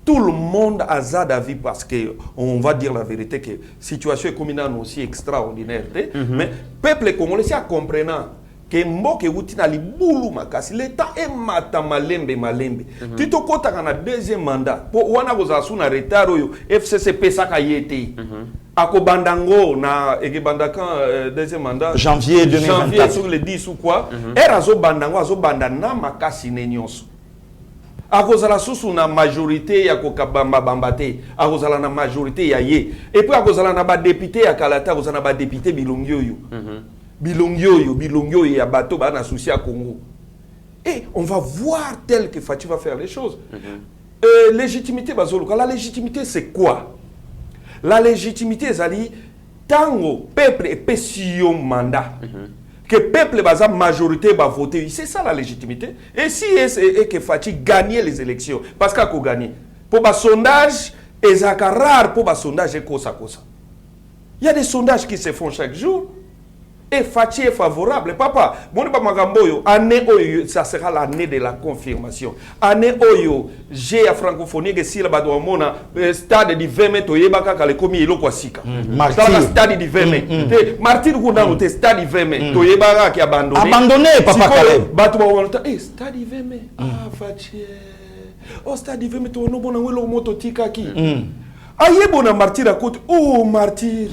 Tout le monde a ça d'avis parce qu'on va dire la vérité que la situation est communale aussi extraordinaire. Mais le peuple congolais est comprenant que Mboke Woutina li boulou makasi. L'État est malembe. Tu te comptes dans le deuxième mandat. Pour wana gozasu na retard FCC pesaka yete. Ako bandango na egebandakan deuxième mandat. Janvier 2024. Janvier sur le 10 ou quoi. Erazo bandango azo bandana makasi nenyonso. Akozala susu na majorité ya kokabamba bambate, akozala na majorité ya ye. Et puis akozala na ba député ya Kalata, akozala na ba député bilongyoyo. Bilongyoyo ya bato ba na souci à Congo. Et on va voir tel que Fachi va faire les choses. Légitimité bazoluka, la légitimité c'est quoi? La légitimité zali tango peuple et pession mandat. Que le peuple la majorité va voter, c'est ça la légitimité. Et si et que Fachi gagne les élections, parce qu'il a gagné. Pour le sondage, et c'est rare pour le sondage et cosa. Il y a des sondages qui se font chaque jour. Et Fachi est favorable. Papa, ça sera l'année de la confirmation. Année Oyo, j'ai à francophonie que si la badouamona stade de 20 mètres, il y a commis il kwasika. Stade de 20 mètres. Martyr Gouna ou stade de 20 mètres. Il y a qui abandonné. Abandonné, papa Caleb. Stade de 20 mètres. Ah, Fachi. Oh, stade de 20 mètres, on a bon en moto tikaki. Aïe, bon martyr à côté. Oh, martyr.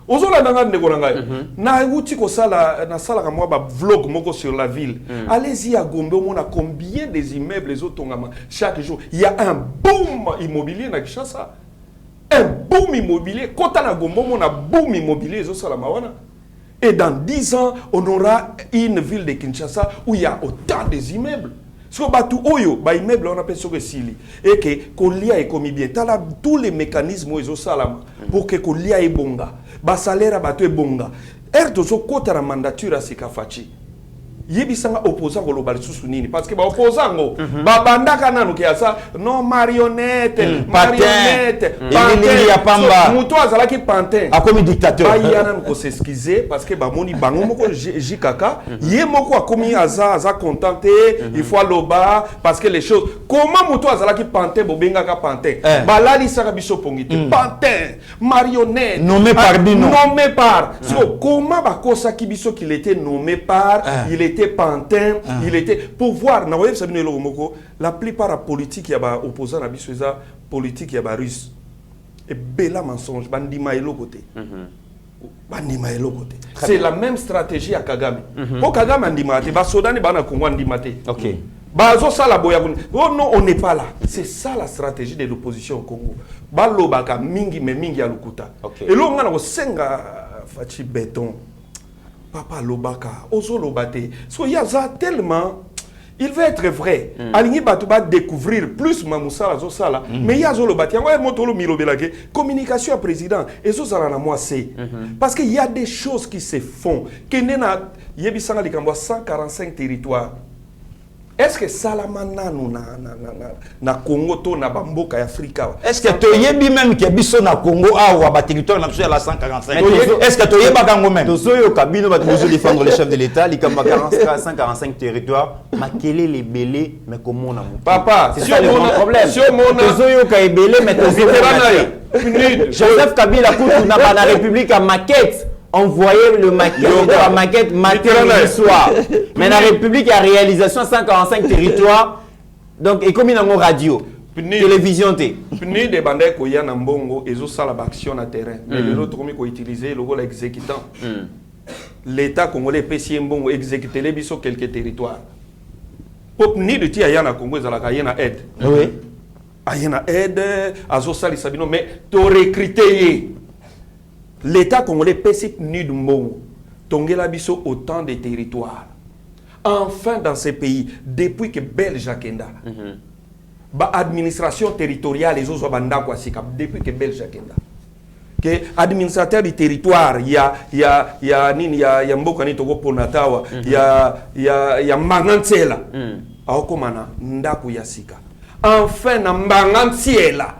Ozola nanga ndekorangai na uti ko sala na sala ka mwa ba vlog moko sur la ville. Allez-y à Gombe, on a combien des immeubles les autres tongama chaque jour. Il y a un boom immobilier na Kinshasa. Un boom immobilier kota na Gombe, on a boom immobilier les autres sala mawana. Et dans 10 ans, on aura une ville de Kinshasa où il y a autant des immeubles. So batu oyo ba immeuble on appelle ça que sili et que kolia est commis bien. T'as tous les mécanismes ils ont salama pour que kolia est bonga. Ba salaire batu est bonga. Erdozo kota la mandature à Sikafachi. yebisanga opposant ko lobal susu nini parce que ba opposant ngo ba bandaka nanu ke asa non marionnette marionnette pantin ya pamba muto azala ki pantin akomi dictateur ba yana ko s'excuser parce que ba moni bango moko jikaka ye moko akomi aza contenté il faut loba parce que les choses comment muto azala ki pantin bo benga ka pantin ba lali saka biso pongite pantin marionnette nommé par Bino nommé par comment ba kosa ki biso qu'il était nommé par il était pantin, il était pouvoir. La plupart de politique, il y a opposants à la politique, il y a russe. Et bella mensonge, bandima et l'autre côté. Bandima et l'autre côté. C'est la même stratégie à Kagame. Pour Kagame, andimate, Basodane, Bana Congo, andimate. Ok. Bazo sala boyagoun. Oh non, on n'est pas là. C'est ça la stratégie de l'opposition au Congo. Balo baka mingi me mingi à l'ukuta. Et là, on a un senga fachi béton. Papa Lobaka, Ozo Lobate. So Yaza tellement, il veut être vrai. Aligné Batouba découvrir plus Mamoussa Azo Sala. Mais Yazo Lobate, Yawa Motolo Milobelake, communication à président. Et ça, ça na moi c'est. Parce qu'il y a des choses qui se font. Kenena Yebisanga Likambo 145 territoires. Est-ce que Salamana na Congo to na Bamboka Afrika? Est-ce que tu yebi même que biso na Congo a ou ba territoire na la 145? Est-ce que tu yeba kango même? Tozoyo Kabino va toujours défendre le chef de l'État, il kamba 145 territoires, makele les belé mais comment on a papa, c'est ça le grand problème. Tozoyo ka ebelé mais tozoyo Joseph Kabila kutu na la République à maquette. Envoyer le la maquette matin et soir. Mais la République a réalisation 145 territoires. Donc, et comme il y a une radio, télévision, Puni de bandai ko yana mbongo ezo sala action na terrain. Mais l'autre comme ko utiliser le rôle exécutant. L'État congolais PC mbongo exécuter les biso quelques territoires. Pop ni de ti yana Congo za la kayena aide. Oui. Ayena aide azo sali sabino mais to recruter l'État congolais PCP Nidumbo, Tongela Biso autant de territoires. Enfin, dans ces pays, depuis que Belge Akenda, administration territoriale, les autres depuis que Belge Akenda, que administrateur du territoire, il y a Mbokani Togo Ponatawa, il y a Mangantsela, Aokomana, Ndaku Yasika. Enfin, na Mangantsela,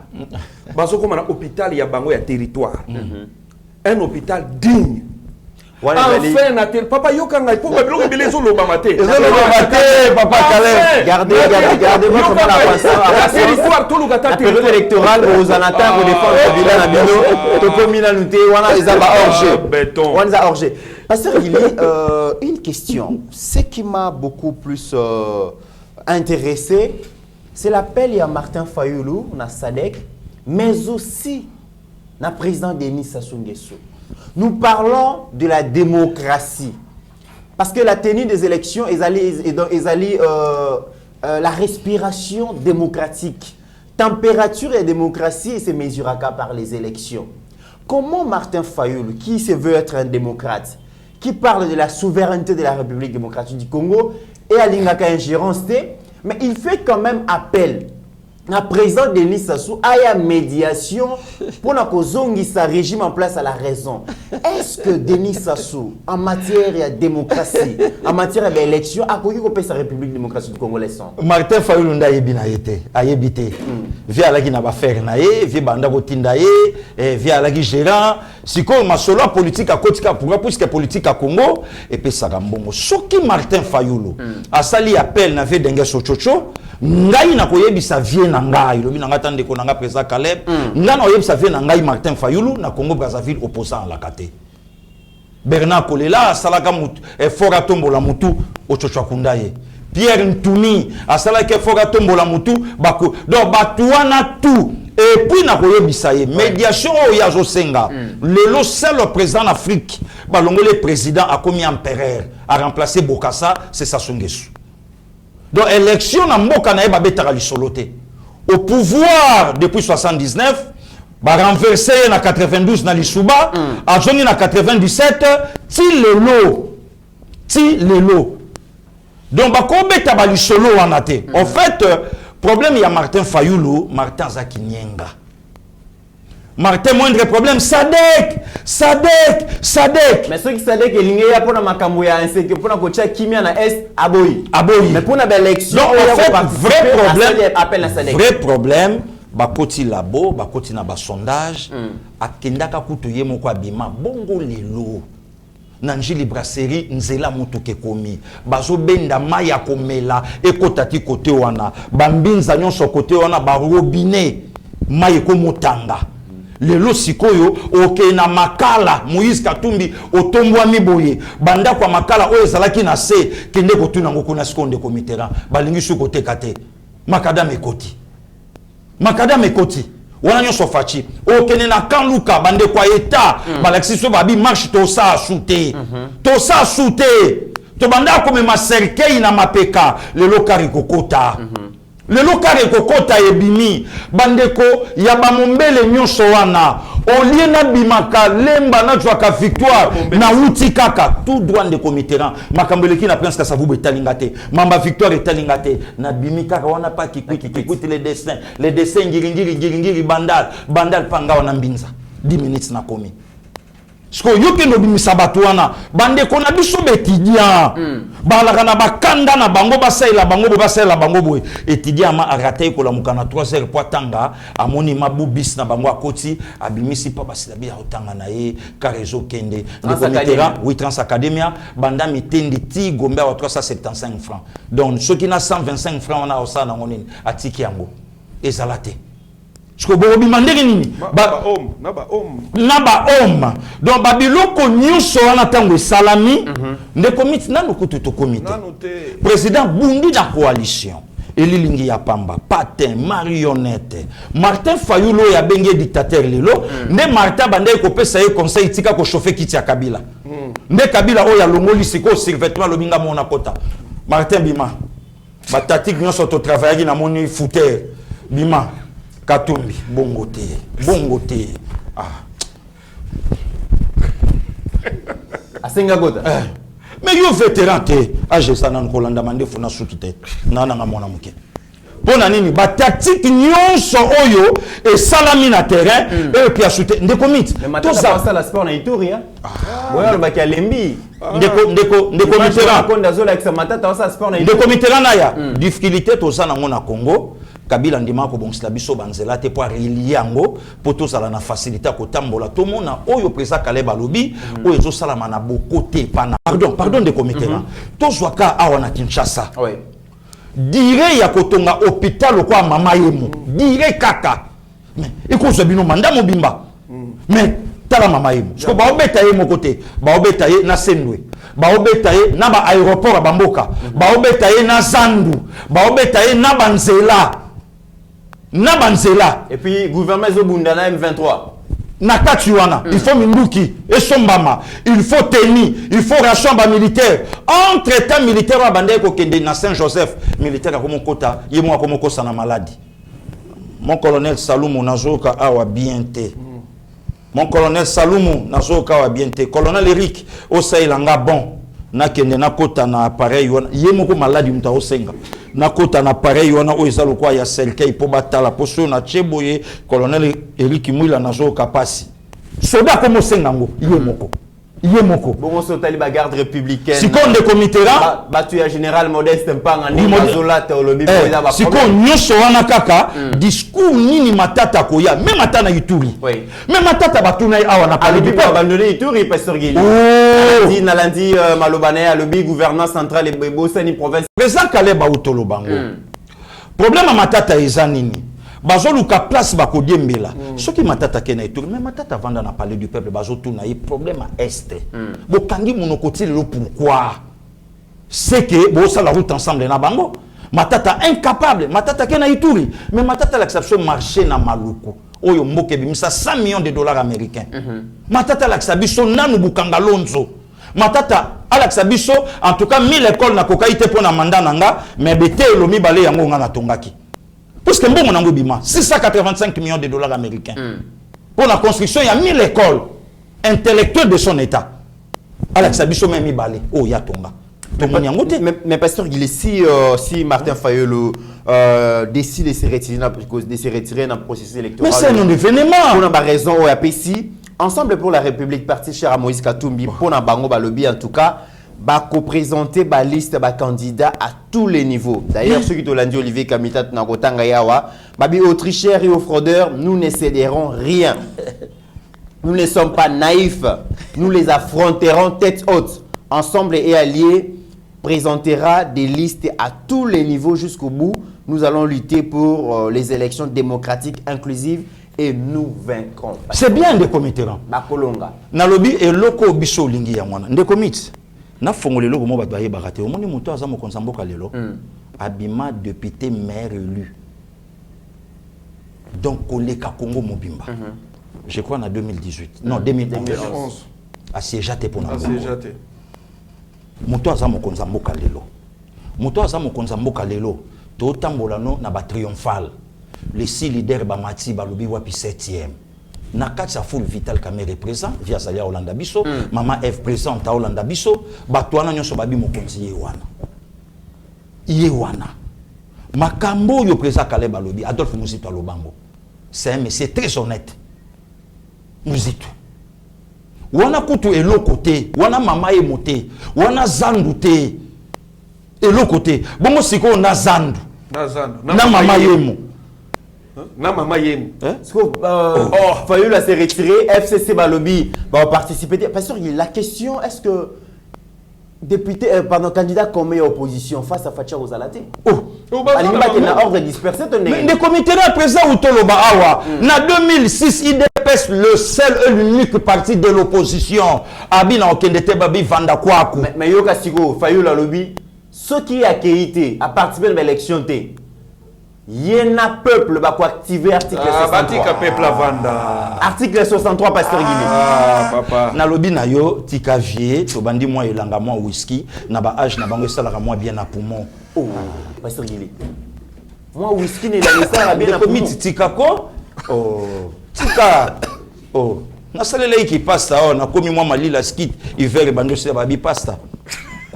Basokomana hôpital, il y a Bango, il y a territoire. Un hôpital digne. Enfin, papa Yokanga, pourquoi bloquer les zones au Bamate? Papa Calais. Gardez votre la territoire, tout le gâteau. La période électorale, aux alentours, aux défenses de Villa Nabino, Topomina Nouté, on a les abats on les a orgés. Pasteur Guilly, une question. Ce qui m'a beaucoup plus intéressé, c'est l'appel à Martin Fayoulou, na SADC, mais aussi na président Denis Sassou Nguesso. Nous parlons de la démocratie. Parce que la tenue des élections est la respiration démocratique. Température et démocratie se mesurent par les élections. Comment Martin Fayoulou, qui se veut être un démocrate, qui parle de la souveraineté de la République démocratique du Congo et à l'ingaka ingérence, mais il fait quand même appel le président Denis Sassou a une médiation pour que sa régime en place à la raison. Est-ce que Denis Sassou, en matière de démocratie, en matière d'élection, a connu sa République démocratique du Congo laissant? Martin Fayoulou a yébité. Via la guina faire naé, via bandako tindaye, via la gérant. Si comme ma solo politique à Kotika pour puisque politique à Congo et puis ça gambongo. Ce qui Martin Fayoulou a sali appel na ve dengue sochocho. Ngai na koyebisa vie na ngai lobi na ngata ndeko na nga président Caleb nga na koyebisa vie na ngai Martin Fayoulou na Congo Brazzaville opposant à la kate Bernard Kolela asalaka mutu fora tombola mutu ochocho kundaye Pierre Ntumi asalaka fora tombola mutu bako donc batuana tout et puis na koyebisa ye médiation o ya Josenga lelo seul le président d'Afrique balongole président a commis empereur a remplacé Bokassa c'est Sassou Nguesso. Donc, l'élection na mboka na eba betaka lisoloté. Au pouvoir depuis 79, ba renversé na 92 na Lisuba, a joni na 97, ti lelo. Donc ba ko beta ba lisolo wana te. En fait, problème il y a Martin Fayoulou, Martin Zaki Nyenga. Martin moindre problème Sadek. Mais ceux qui Sadek est ligné pour na makambo ya insécurité pour na kocha kimia na est aboyi. Mais pour na élection en fait vrai problème bakoti labo bakoti na ba sondage akendaka kutu ye moko abima bongo lelo na njili brasserie nzela mutu ke komi bazo benda maya komela ekotati kote wana bambinza nyonso kote wana ba robinet maye ko motanga lelo sikoyo oke na makala Moïse Katumbi otombwa miboye banda kwa makala oyo ezalaki na se kende kotuna ngoko na sekonde komitera balingi su kote kate makadam ekoti wana nyonso fachi okene na kanluka bande kwa eta balaksi so babi marche to sa soute to banda komema cercueil na mapeka lelo kari kokota lelo kare kokota ebimi bandeko ya bamombele nyonso wana olie na bimaka lemba na jwaka victoire na uti kaka tout droit de comiteran makambeleki na prince Kasavubu etalingate mamba victoire etalingate na bimi kaka wana pa kikuti les dessins ngiri bandal panga wana mbinza 10 minutes na komi Sko yoke no bimisa batu wana bande kona biso betidia balaka na bakanda na bango basela bango boy etidia ma arate ko la mukana 3 heures poatanga amoni mabu bis na bango akoti abimisi pa basila bi otanga na ye karezo kende oui Trans Academia banda mitendi ti gombe wa 375 francs donc ceux qui na 125 francs on a osana ngonini atiki yango ezalate Sko bobi mandeli nini naba om donc babiloko nyuso wana tango salami nde komite nanu kutu to komite président bundi na coalition elilingi ya pamba patin marionnette Martin Fayulu ya bengi dictateur lelo nde Martin bande ko pesa ye conseil tika ko chauffer kiti ya Kabila nde Kabila o ya longoli siko survêtement lobinga mona kota Martin bima batatik nyonso to travailler na moni fouteur bima Katumbi, bongo te. Asenga gota. Mais yo vétéran te, age ça nan kolanda mande funa sukite. Nana nga mona muke. Pona nini ba tactique nyonso oyo e salami na terrain et puis asute ndeko mit. To ça la sport na Ituri hein. Boya le baki alembi. Ndeko mitera konda zola avec sa matata ça sport na Ituri. Ndeko mitera na ya difficulté to ça na ngona Congo. Kabila ndima ko bonsila biso banzela te pour relier yango poto sala na facilité ko tambola to mona oyo président Kaleba lobi oyo zo sala na bokote pana pardon de comité to zwaka awa na Kinshasa dire ya kotonga hôpital kwa mama yemo dire kaka mais iko bino manda mobimba mais tala mama yemo ko ba obeta ye mokote ba obeta ye na Sendwe ba obeta ye na ba aéroport bamboka ba obeta ye na Zandu ba obeta ye na banzela et puis gouvernement Zobundana M23 Nakatuana il faut minduki et sombama il faut tenir il faut ration militaire entre temps militaire wa bande ko kende na Saint-Joseph militaire ko mokota yemo ko mokosa na maladie mon colonel Salumu nazoka awa bienté mon colonel Salumu nazoka awa bienté colonel Eric osailanga bon na kende na kota na appareil wana yemo ko maladie mta osenga na kota na appareil wana o ezalo kwa ya selkei po batala poso na cheboye colonel Eric Mwila nazo kapasi soda komo sengango yemoko bon so taliba garde républicaine sikonde komitera batu ya général Modeste Mpanga ni mazola théologie bola ba sikon nyoso wana kaka discours nini matata koya même matana Ituri même matata batuna awa na parler du pas abandonner Ituri pasteur Gili nalandi malobane a lobby gouvernement central et bosani province président Kaleba utolo bango problème matata ezanini bazoluka place bakodiembela soki matata kena Ituri mais matata vanda na parler du peuple bazotuna yi problème à est bokangi monokoti le pourquoi c'est que bo ça la route ensemble na bango matata incapable matata kena Ituri mais matata l'acception marché na maluku oyo mboke bimisa 100 millions de dollars américains matata l'acception nanu bukanga lonzo matata Alex Abisso en tout cas 1000 écoles na kokaite pour na mandat nanga mais bete lomi balé yango nga na tongaki parce que mbongo nango bima 685 millions de dollars américains pour la construction il y a 1000 écoles intellectuelles de son état Alex Abisso même balé oh ya tonga Mais pasteur Guilé, si Martin Fayulu décide de se retirer dans le processus électoral, mais c'est un événement. Pour une raison au APC, Ensemble pour la République, parti cher à Moïse Katumbi, pour na bango balobi en tout cas, va co-présenter la liste de candidats à tous les niveaux. D'ailleurs, ceux qui te l'ont dit, Olivier Kamita, Nakotanga Yawa, babi aux tricheurs et aux fraudeurs, nous ne céderons rien. Nous ne sommes pas naïfs. Nous les affronterons tête haute. Ensemble et alliés présentera des listes à tous les niveaux jusqu'au bout. Nous allons lutter pour les élections démocratiques inclusives et nous vaincrons. C'est bien de commettre. Bakolonga. Nalobi et loko biso lingi ya mwana. Nde commit. Na fongole loko mo bato ayebaka te. Omoni moto aza mo konsamboka lelo. Abima député maire élu. Donc koleka Congo mobimba. Je crois en 2018. Non, 2011. Assiégeate pour nous. Assiégeate. Moto aza mo konsamboka lelo. Moto aza mo konsamboka lelo. To tambolano na ba triomphal. Les 6 leaders Bamati Balobi wapi 7e. Na katsa full vital kamere présent via Salia Olanda Biso, Mama F présent ta Olanda Biso, batwana nyonso babi mokonzi yewana. Yewana. Makambo yo présent Kale Balobi, Adolphe Muzito Lobango. C'est un monsieur très honnête. Muzito. Wana kutu elo côté, wana mama e moté, wana zandu te. Elo côté. Bongo siko na zandu. Na zandu. Na mama yemo. Na mama yem. Fayulu a se retiré, FCC Balobi va participer. Parce que la question, est-ce que député, pardon, candidat comme opposition face à Fatia Ozalate? Alima qui n'a ordre dispersé. Mais le comité là présent ou Toloba Awa, na 2006 IDPS le seul et l'unique parti de l'opposition. Abina Okendete Babi Vanda Kwaku. Mais Yoka Sigo, Fayulu Alobi, ce qui a acquitté à participer à l'élection T. Yena peuple va activer article 63. Peuple vanda. Article 63 pasteur Guilé. Papa. Na lobi na yo tika vie to bandi moi elanga moi whisky na ba âge na bango sala moi bien na poumon. Oh pasteur Guilé. Moi whisky ne la sala bien na poumon. Tika ko? Oh tika. Oh na salele qui pasta na komi moi malila skit hiver bando se babi pasta.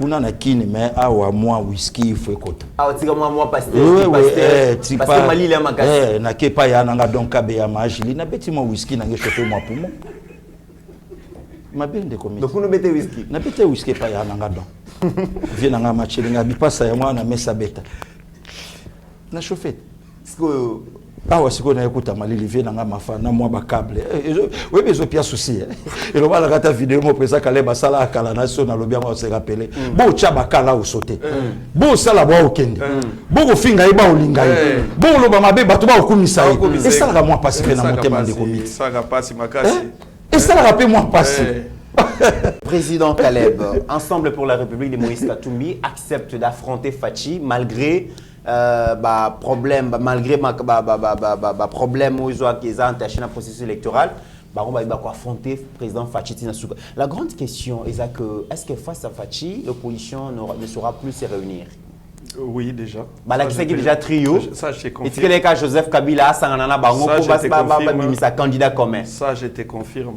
Kuna na kini mais awa moi whisky il faut écouter. Ah tika moi pasteur. Oui pasteur malila makasi. Na kepa ya nanga donc kabe ya majili na beti moi whisky na chauffer moi poumon. Ma bien de commis. Donc on bete whisky. Na bete whisky pa ya nanga donc. Viens nanga machili nga bipasa ya moi na mesa beta. Na chauffer. Ah siko na écoute malili vie nanga mafa na moi ba câble. Oui bezo pia souci. Et le bala kata vidéo mo pesa kale basala akala na so na lobia ma se rappeler. Bo cha bakala o sauter. Bo sala ba okende. Bo ko finga iba olinga yi. Bo loba mabe bato ba okumisa yi. Et ça la moi passer na motema de commis. Ça ga passer makasi. Et ça la rappelle moi passer. Président Caleb, Ensemble pour la République de Moïse Katumbi accepte d'affronter Fachi malgré problème, malgré problème où ils ont entaché dans le processus électoral. On va affronter le président Fachi Tinasuka. La grande question est-ce que face à Fachi, l'opposition ne saura plus se réunir? Oui, déjà. C'est déjà trio. Ça, je te confirme. Et tu sais que Joseph Kabila, sa candidat commun. Ça, je te confirme.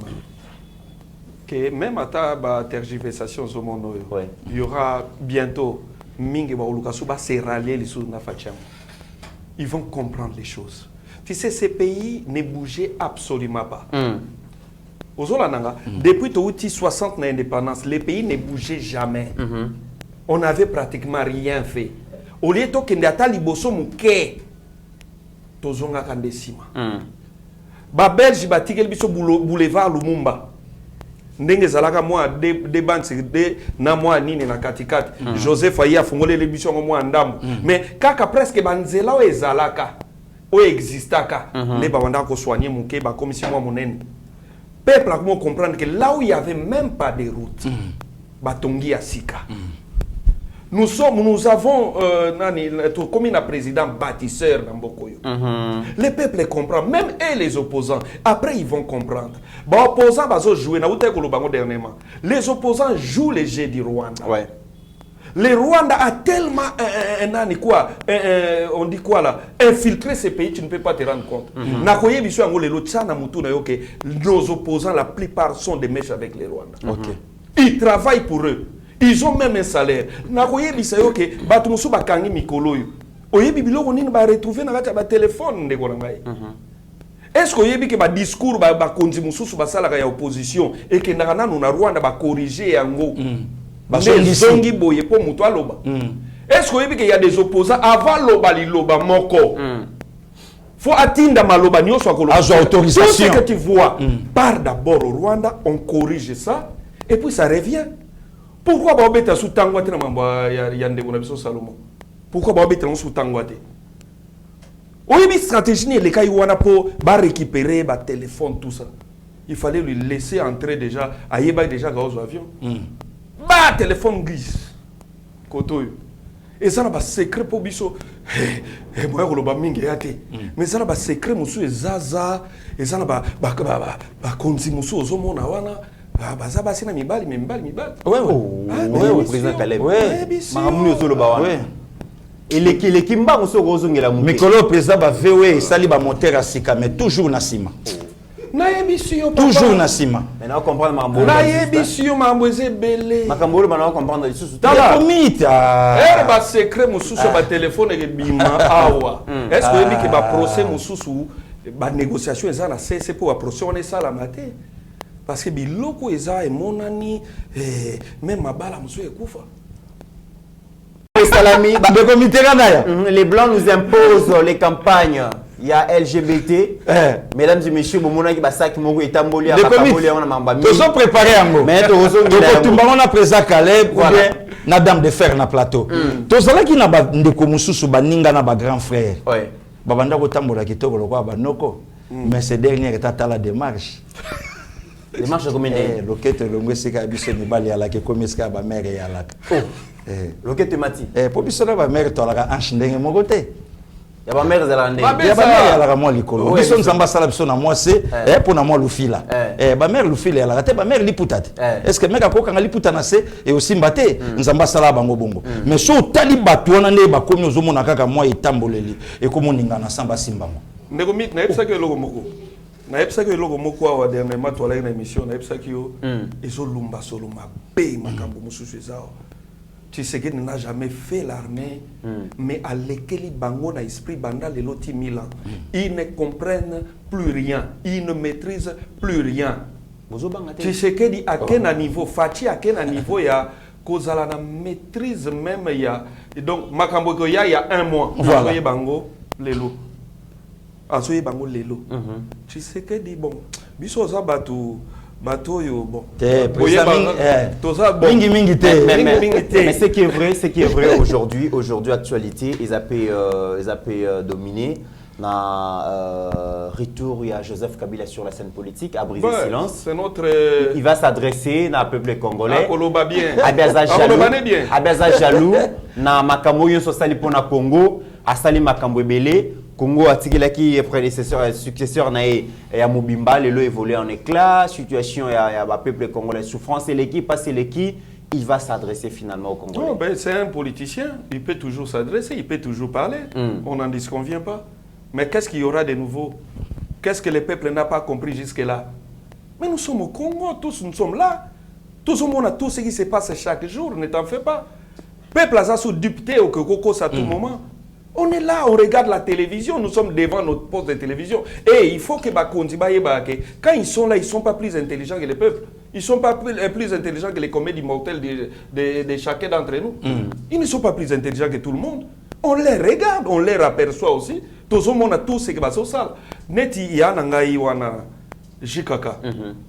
Que même à ta tergiversation, il y aura bientôt Mingi Baoulukasuba se rallier les sous Nafacham. Ils vont comprendre les choses. Tu sais, ces pays ne bougeaient absolument pas. Depuis 60 ans d'indépendance, les pays ne bougeaient jamais. On n'avait pratiquement rien fait. Au lieu de Kendata Liboso Mouké, Tozonga Kandesima. Belge Batikel Biso Boulevard Lumumba. Ndenge zalaka moi de banques de na moi nini na katikati Joseph Aya fungole l'émission moi ndambo mais kaka presque banzela o ezalaka o existaka les bawanda ko soigner muke ba comme si moi monene peuple a comment comprendre que là où il y avait même pas de route batongi asika nous avons comme un président bâtisseur dans Bokoyo. Les peuples comprennent, même et les opposants. Après, ils vont comprendre. Les opposants vont jouer. Les opposants jouent les jeux du Rwanda. Ouais. Le Rwanda a tellement on dit quoi là, infiltré ces pays, tu ne peux pas te rendre compte. Nos opposants, la plupart sont des mèches avec les Rwandais. Ils travaillent pour eux. Ils ont même un salaire. Nakoyebi sa yo ke batu musu bakangi mikolo yo. Oyebi biloko nini ba retrouver na kati ya ba téléphone ndeko na ngai. Est-ce que oyebi ke ba discours ba konzi mususu basalaka ya opposition et que nanu na Rwanda ba corriger yango. Ba zongi boye po mutu aloba. Est-ce que oyebi ke y a des opposants avant loba liloba moko. Faut atteindre maloba nyoso akolo. Azo autorisation. Tout ce que tu vois part d'abord au Rwanda, on corrige ça et puis ça revient. Pourquoi ba obeta sous tangwate na mambo ya ndeko na biso Salomon? Pourquoi ba obeta sous tangwate? Oyebi stratégie ni le kai wana po ba récupérer ba téléphone tout ça. Il fallait lui laisser entrer déjà ayeba déjà gaz avion. Ba téléphone glisse. Koto. Et ça na ba secret po biso. Moi ko lo ba mingi yate. Mais ça na ba secret musu ezaza, et ça na ba konzi musu ozomona wana. Baza basi na mibali. Ouais. Ouais, président Caleb. Ouais. Mahamouni osolo ba wana. Et les kimba muso kozongela muke. Mikolo président ba VW sali ba moteur asika mais toujours na sima. Na yebisu yo toujours na sima. Maintenant comprendre mambo. Na yebisu yo mambo ezebele. Makambolo maintenant comprendre lisusu. Tala komita. Ba secret mususu ba téléphone ke bima awa. Est-ce que yebi ke ba procès mususu ba négociation ezana c'est pour ba procès on est ça la matin. Parce que biloko eza emonani même mabala musu ekufa. Salami, les blancs nous imposent les campagnes. Il y a LGBT. Mesdames et messieurs, Bomona qui basak moko etamboli a bakaboli on a mamba. Nous sommes préparés en mot. Mais on a président Caleb ou bien na dame de fer na plateau. Tozala ki na ba ndeko mususu baninga na ba grand frère. Ouais. Babanda ko tambola kitoko lokwa ba noko. Mais ces derniers état la démarche. Démarche combien de loquette longwe sika biso mibali ala ke komiska ba mère ya la. Loquette mati. Po biso na ba mère to la anche ndenge moko te. Ya ba mère zala ndenge. Ya ba mère ala mo likolo. Biso nzamba sala biso na moi c'est pour na moi lufila. Ba mère lufila ala te ba mère liputa te. Est-ce que meka ko kanga liputa na se et aussi mbate nzamba sala bango bongo. Mais so tali batu wana ne ba komi ozomona kaka moi etamboleli e ko moninga na samba simbango. Ndeko mit na epsa ke logo moko. Na epsa ke logo moko wa dernièrement to la émission na epsa ki yo ezolumba soluma pe makambo mususu ezao. Tshisekedi n'a jamais fait l'armée, mais à l'équilibre bango na esprit banda le loti Milan. Ils ne comprennent plus rien, ils ne maîtrisent plus rien. Tshisekedi à quel niveau, Fachi à quel niveau il y a kozala na maîtrise même il y a donc makambo ko il y a un mois. Voilà. Bango lelo. Asoye bango lelo. Tshisekedi bon, biso za batu Batoyo, bon. Mais ce qui est vrai aujourd'hui, actualité, ils ont dominé. Retour, il y a Joseph Kabila sur la scène politique, a brisé le silence. C'est notre. Il va s'adresser au peuple congolais. Abiaza jaloux, na makambo yo sali pona Congo, asali makambo ebele. Congo a tiré qui est prédécesseur, successeur na Mobimba, le lot évolue en éclat, situation il y a peuple congolais souffrance et l'équipe passe l'équipe, il va s'adresser finalement au Congolais. Non, ben c'est un politicien, il peut toujours s'adresser, il peut toujours parler. On n'en disconvient pas. Mais qu'est-ce qu'il y aura de nouveau? Qu'est-ce que le peuple n'a pas compris jusque-là? Mais nous sommes au Congo, tous nous sommes là. Tout le monde a tout ce qui se passe chaque jour, ne t'en fais pas. Peuple a sous député au Kokoko à tout moment. On est là, on regarde la télévision, nous sommes devant notre poste de télévision. Et il faut que quand ils sont là, ils ne sont pas plus intelligents que le peuple. Ils ne sont pas plus intelligents que les comédies mortelles de chacun d'entre nous. Ils ne sont pas plus intelligents que tout le monde. On les regarde, on les aperçoit aussi. Tout le monde a tout ce qui va se faire. Neti yanangai wana jikaka.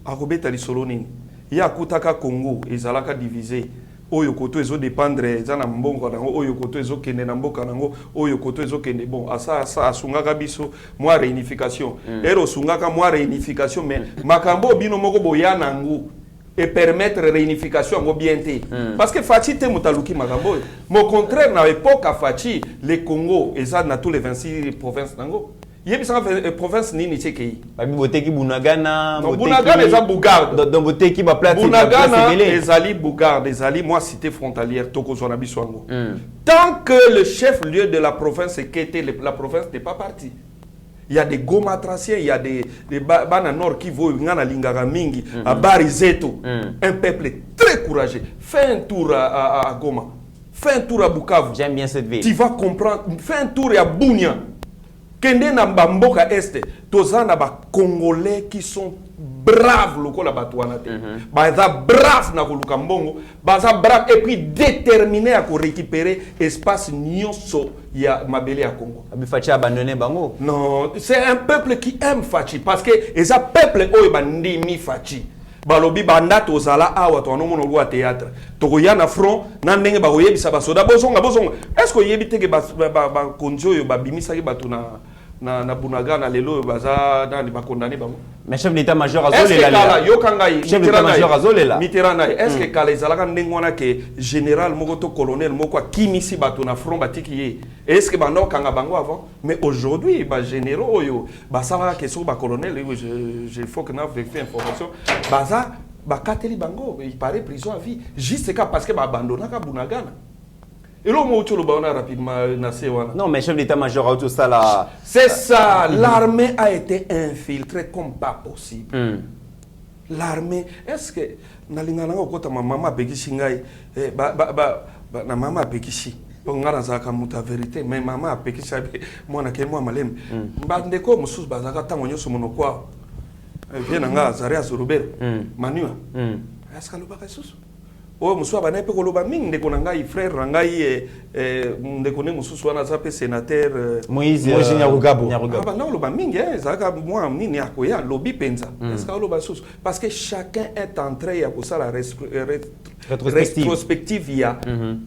Akobeta li solonini. Ya kutaka Congo, ezalaka divisé. Oyo koto ezo dépendre zana mbongo nango oyo koto ezo kende na mboka nango oyo koto ezo kende bon asa asungaka biso moi réunification ero sungaka moi réunification mais makambo bino moko boya nango et permettre réunification ngo bien té parce que Fachi te mutaluki makambo au contraire na époque à Fachi le Congo eza na tous les 26 provinces nango yebisa province nini tshekei baboteki bunagana bunagana eza Bugarde dans boteki ba place bunagana ezali Bugarde ezali moi cité frontalière tokozona biswango tant que le chef lieu de la province était la province n'est pas parti Il y a des gomatraciens, il y a des Bana Nord qui vont ngana lingara mingi, à Barizeto. Un peuple très courageux. Fais un tour à Goma. Fais un tour à Bukavu. J'aime bien cette ville. Tu vas comprendre. Fais un tour à Bunia. Kende na Mboka Est, tozana ba Congolais qui sont braves lokola batouana te. Baza braves na koluka mbongo, baza braves et puis déterminés à récupérer espace nyonso ya mabele à Congo. Fachi abandonné bango. Non, c'est un peuple qui aime Fachi parce que et ça peuple oyo bandimi Fachi. Balobi banda tozala awa to no mono lwa théâtre. To ya na front na ndenge ba oyebisa ba soda bozonga. Est-ce que yebite ke ba konjo yo ba bimisa ke batuna na Bunagana lelo baza dans les condamnés bango. Mais chef d'état-major Azolela yo kangai chef d'état-major Azolela Mitterrand est-ce que kala ezalaka ndengwana ke général moko to colonel moko kimisi bato na front batiki est-ce que bando kanga bango avant mais aujourd'hui ba généraux yo ba sala que sur ba colonel je faut que na vérifier information baza ba kateli bango il paraît prison à vie juste parce que ba abandonna ka Bunagana. Et là, on a rapidement. Non, mais chef d'état-major, tout ça là. C'est ça. L'armée a été infiltrée comme pas possible. L'armée. Est-ce que. Nalingana okota maman bekishi ngai. Na maman bekishi. On a la vérité. Mais maman bekishi. Moi, na ke moi malem. Bandeko musus bazaka tango nyoso monokwa. Viens nga Zaria Zorobert. Manua. Est-ce que l'obaka susu? Oh, monsieur Abana peut koloba ming ndeko ngai frère ngai ndeko ne mususu wana zape sénateur Moïse Nyarugabo. Ah bah non loba ming zaka moi nini akoya lobby penza. Est-ce que loba susu parce que chacun est en train ya kosa la rétrospective ya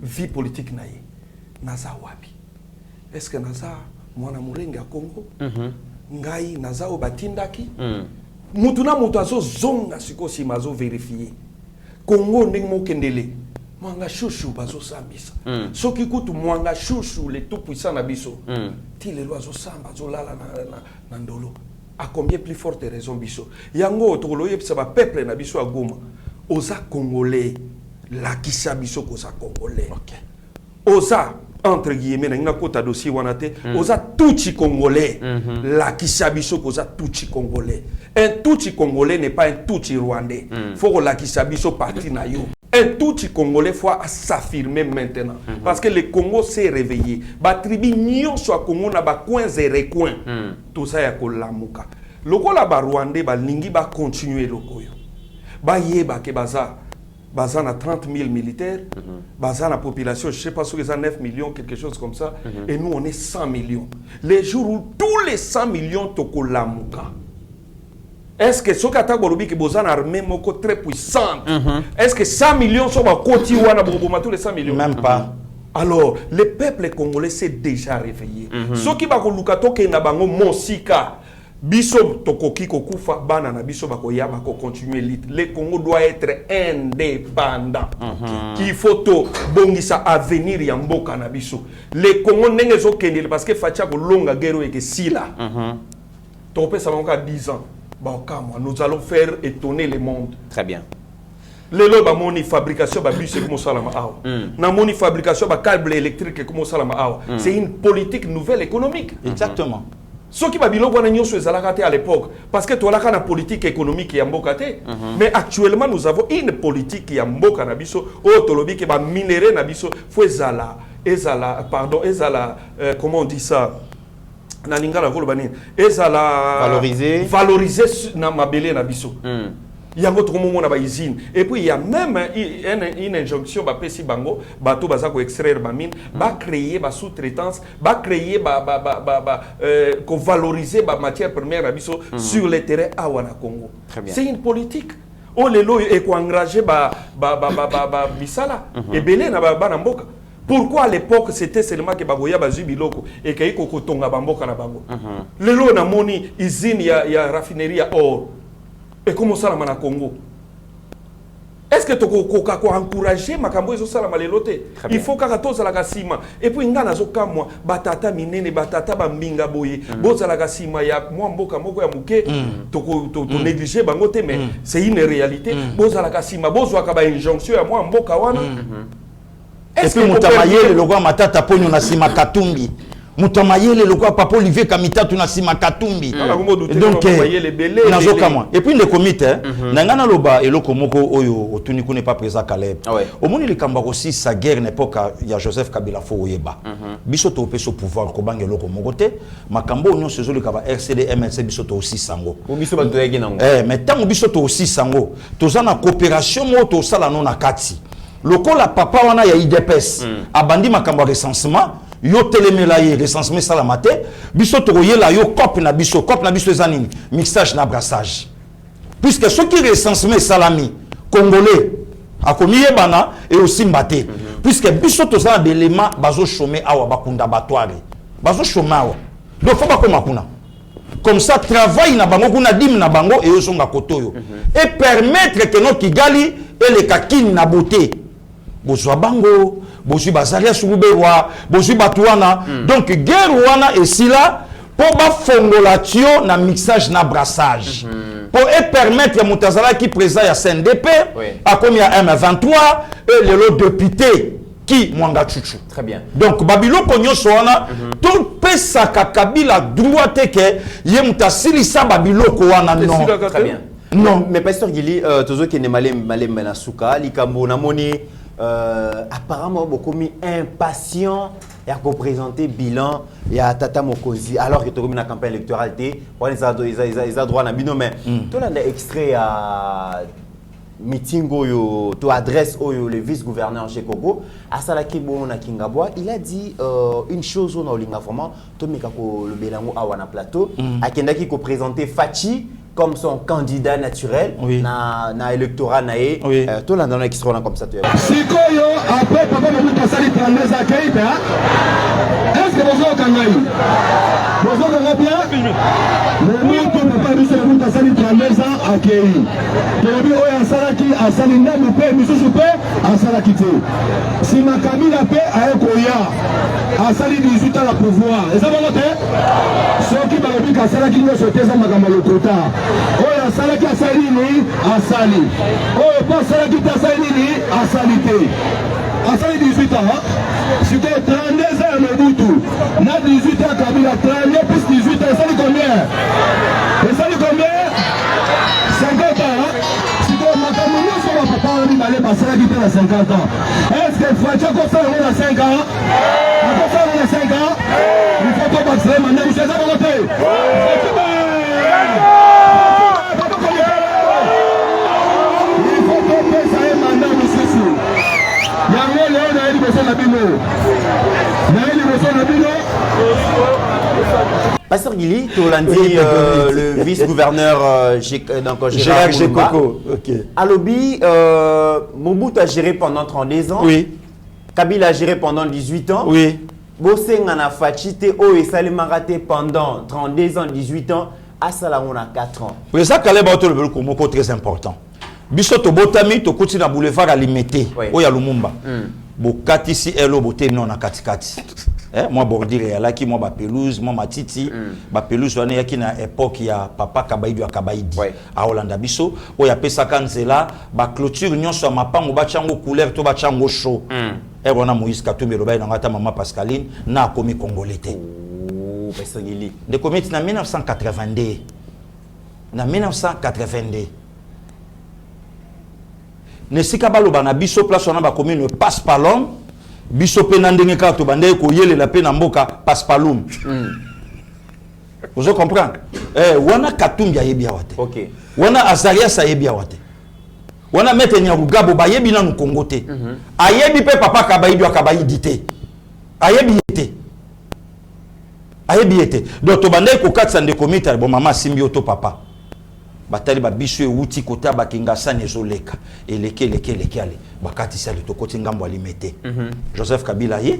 vie politique naie. Naza wapi? Est-ce que naza mwana murenga Congo? Ngai naza obatindaki? Mutuna mutu azo zonga siko si mazo vérifier. Congo ndenge mokendele mwanga chouchou bazo sambisa soki kutu mwanga chouchou le tout puissant na biso ti le loazo samba zo lala na ndolo a combien plus forte raison biso yango tokolo yebisa ba peuple na biso a Goma oza congolais la kisa biso ko za congolais oza entre guillemets na kota dossier wana te oza tuchi congolais la kisa biso ko za tuchi congolais. Un Tutsi congolais n'est pas un Tutsi rwandais. Faut que la Kisabiso parti na yo. Un Tutsi congolais faut s'affirmer maintenant. Parce que le Congo s'est réveillé. Ba tribu nyon soit Congo na ba coins et recoins. Tout ça ya ko lamuka. Loko la ba rwandais ba lingi ba continuer loko yo. Ba yeba ke baza na 30 000 militaires, baza la population, je ne sais pas si c'est 9 millions, quelque chose comme ça, et nous on est 100 millions. Les jours où tous les 100 millions toko lamuka. Est-ce que ce qui est une armée très puissante, est-ce que 100 millions sont côté ou tous les 100 millions? Même pas. Alors, le peuple congolais s'est déjà réveillé. Ce qui va Mosika, biso tokoki kokufa bana na biso bakoya bako continuer lit. Le Congo doit être indépendant. Il faut to bongisa avenir ya mboka na biso. Le Congo ndenge zo kendele parce que facha ko longa guerre et que sila. Topé ça va 10 ans. Nous allons faire étonner le monde. Très bien. Le ba moni fabrication ba bus comme ça la na moni fabrication ba câble électrique comme ça la c'est une politique nouvelle économique. Exactement. Ce qui va biloko na nyoso ezalaka à l'époque parce que toi la politique économique ya mboka te. Mais actuellement nous avons une politique ya mboka na biso o tolobi ke ba minerai na biso faut ezala comment on dit ça? Valoriser na mabele na biso. Il y a autre moment na ba usine et puis il y a même une injonction ba pesi bango bato baza ko extraire ba mine ba créer ba sous-traitance ba créer ko valoriser ba matière première na biso sur le terrain à wana Congo. C'est une politique. On les lois et ko engager ba bisala et belé na ba na mboka. Pourquoi à l'époque c'était seulement que bagoya bazu biloko et que iko tonga bamboka na bango. Lelo na moni usine ya raffinerie ya or. Et comment ça la Congo? Est-ce que tu peux encourager makambo ezo sala malelote? Il faut ka toza la kasima et puis ngana zo kamwa batata minene batata bambinga boye boza la kasima ya mwa mboka moko ya muke to négliger bango te mais c'est une réalité boza la kasima bozo ka ba injonction ya mwa mboka wana. Est-ce que mutamaye le logo matata ponyo na sima katumbi Mutamayele le quoi papa Olivier Kamita tunasima Katumbi. Donc et puis le comité nangana loba eloko moko oyo otuni n'est pas présent Caleb. Au monde le kamba aussi sa guerre n'époque il y a Joseph Kabila fo oyeba. Biso to peso pouvoir ko bange eloko moko te makambo onyo sezo le kaba RCD MLC biso to aussi sango. Biso ba to yeki nango. Mais tant biso to aussi sango tozana coopération mo to sala non akati. Lokola papa wana ya IDPS abandi makambo recensement yo telemela ye recensement salamate biso tokoyela yo cop na biso ezanini mixage na brassage puisque ceux qui recensement salami congolais a commis bana et aussi mbaté puisque biso tozana d'éléments bazo chômer awa bakunda batware bazo chômer awa donc faut pas comme kuna comme ça travail na bango kuna dim na bango et yo songa kotoyo et permettre que no Kigali et les kakini na beauté bozwa bango bozwi bazalia surubewa bozwi batuana donc guerre wana et si là pour ba fongolatio na mixage na brassage pour permettre mutazala qui présent ya CNDP a comme ya M23 et le député qui mwanga chuchu très bien donc babilo konyo soana tout pesa kakabila droite que ye mutasili sa babilo ko wana non très bien non mais pasteur Gili tozo ke ne malem na suka likambo na moni apparemment beaucoup mis impatient et à représenter bilan et à Tata Mokonzi alors que tu as une campagne électorale ils ont droit à bino mais tout là extrait à meeting yo to adresse le vice-gouverneur chez Kogo à Salaki Bona Kingabwa il a dit une chose on a linga vraiment to mekako le belango awana plateau à kendaki ko présenter Fachi comme son candidat naturel na électorat naé tout là dans l'extrait comme ça tu Sikoyo après papa me passer 32 accueil est-ce que vous avez vous avez bien le monde papa nous sommes passer 32 ans accueil Tobi oya salaki asali ndamu pe misusu pe asalaki te si makamila pe ayekoya asali 18 ans la pouvoir et ça va noter ceux qui va dire asalaki no soteza makambo lokota oya salaki asali ni asali oya pas salaki asali ni asali te asali 18 ans si tu 32 ans Mobutu na 18 ans Kabila 32 plus 18 ans asali combien 50 ans papa on allait passer à 50 ans. Est-ce que Fachi a ça à 5 ans? À 5 ans? Il faut pas passer maintenant, vous savez ça voter. Il faut pas passer maintenant, monsieur. Il y a un léon dans les besoins d'abino. Dans les besoins d'abino. Pasteur Gili, tu l'as dit, le vice-gouverneur Gérard Gekoko. Alobi, Mobutu a géré pendant 32 ans. Oui. Kabila a géré pendant 18 ans. Oui. Bosengana Fachite, et Salim raté pendant 32 ans, 18 ans. Asala, on a 4 ans. Oui, ça, Caleb Auto, le Komoko, très important. Bisoto Botami, to continue à boulevard à limiter. Oui, à Lumumba. Bokati, si Elo, Boté, non, à Katikati. Moi bordir ya laki moi ba pelouse moi matiti ba pelouse wana yaki na époque ya papa Kabaidi ya Kabaidi a Hollanda biso o ya pesa kanzela ba clôture nyonso ma pango ba chango couleur to ba chango chaud et wana Moïse Katumbi loba na ngata maman Pascaline na komi congolais te pesa ngili de comité na 1982 na 1982 ne sikaba loba na biso place wana ba komi ne passe pas l'homme biso pe na ndenge ka to bande ko yele la pe na mboka paspalum vous comprenez wana Katumbi ayebi awate OK wana Azarias ayebi awate wana mete Nyarugabo bayebi na Kongo te ayebi pe papa Kabaidi akabaidi te ayebi ete donc to bande ko katsa nde komita bon mama simbi oto papa batali ba biso euti kota bakinga sana ezoleka eleke ale bakati sali to koti ngambo alimete Joseph Kabila ye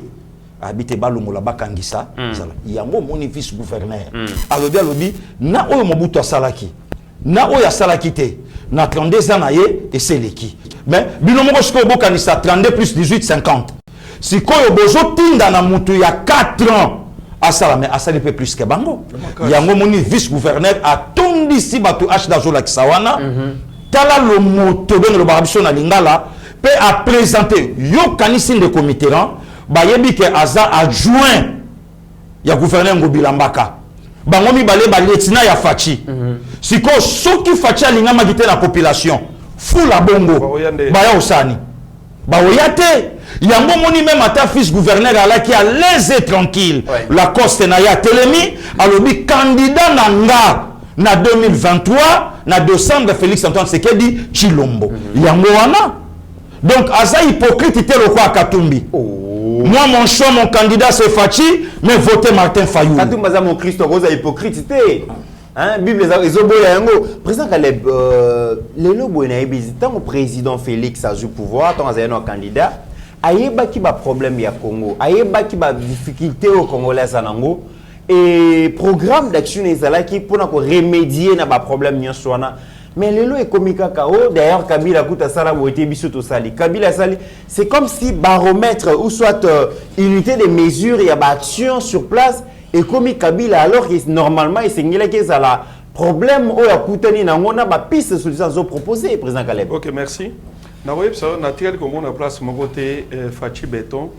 habite balongola bakangisa sala yango moni vice gouverneur alobi na oyo Mobutu asalaki na oyo asalaki te na 32 ans na ye eseleki mais bino moko siko bokanisa 32 plus 18 50 sikoyo bozo tinda na mutu ya 4 ans asala mais asali peu plus que bango yango moni vice gouverneur a tondi si batu h dazola kisawana tala lo moto ben lo babiso na lingala pe a présenter yo kanisi de comité ba yebi que aza adjoint ya gouverneur Ngobilambaka bango mibale ba lieutenant ya Fachi siko soki Fachi alingama kite la population fula bongo baya osani baoyate yango moni même ata fils gouverneur ala qui à l'aise et tranquille la coste na ya telemi alobi candidat nanga na 2023 na décembre Félix Antoine Tshisekedi Chilombo yango wana donc aza hypocrite te le quoi Katumbi. Moi mon choix mon candidat c'est Fachi mais votez Martin Fayulu. Katumbi aza mon Christ oza hypocrite te. Hein Bible ezoboya yango président Caleb lelo boy na yebi tant président Félix a eu pouvoir tant aza un candidat ayeba ki ba problème ya Congo ayeba ki ba difficulté au Congolais sanango et programme d'action ezalaki pour na ko remédier na ba problème nyonso wana. Mais le lot est comique KO. D'ailleurs, Kabila Kouta Sala ou été bisoto sali. Kabila Sali, c'est comme si baromètre ou soit unité de mesure, il y a action sur place et comme Kabila alors que normalement il s'engage que ça la problème ou ya koutani na ngona ba piste de solution proposée président Caleb. OK, merci. Na web ça naturel comme on a place mon côté Fachi Béton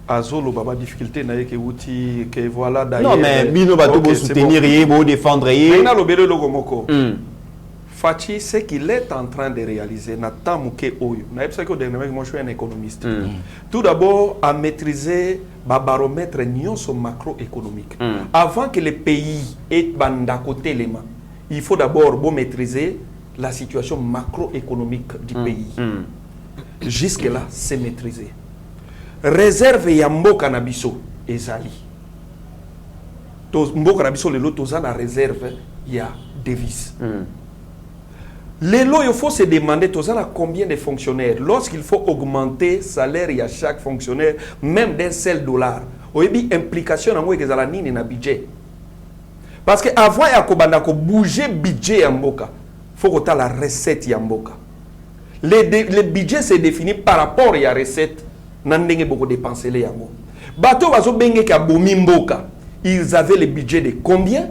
azolo baba difficulté na que outil que voilà d'ailleurs. Non mais bino ba to soutenir et bo défendre et na lobelo logomoko. Fachi, ce qu'il est en train de réaliser, moi je suis un économiste. Tout d'abord, à maîtriser le baromètre macroéconomique. Avant que le pays ait à côté les mains, il faut d'abord maîtriser la situation macroéconomique du pays. Jusque-là, c'est maîtrisé. Réserve Yambo Canabiso et Zali. Mbo Canabiso, le lot, la réserve, il y a devises. Les lots, il faut se demander combien de fonctionnaires. Lorsqu'il faut augmenter le salaire à chaque fonctionnaire, même d'un seul dollar, il y a une implication dans le budget. Parce qu'avant de bouger le budget, il faut que tu aies la recette. Le budget se définit par rapport à la recette. Ils avaient le budget de combien?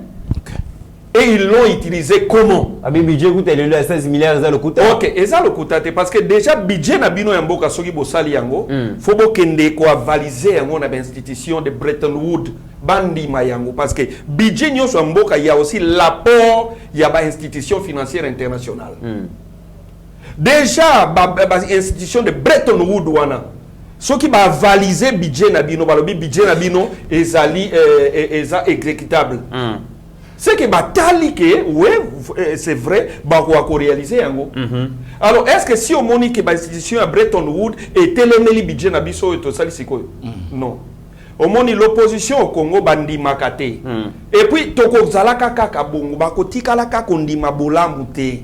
Et ils l'ont utilisé comment? Le budget coûte 16 milliards, ça le coûte. Ok, et ça le coûte parce que déjà le budget n'a bino yamboka soki bosali yango, faut bokende ko avaliser yango na institution de Bretton Woods bandi mayango parce que budget nyo so mboka il y a aussi l'apport il y a ba institution financière internationale. Déjà ba institution de Bretton Woods wana soki ba avaliser budget na bino balobi budget na bino ezali exécutable. C'est que c'est vrai, qu'on réaliser yango. Alors est-ce que si on moni que l'institution à Bretton Woods et le budget na biso et tout ça c'est quoi? Non. Au moni l'opposition au Congo bandi makate. Et puis toko zalaka kaka bongo bakotika la kaka ndima bolambu te.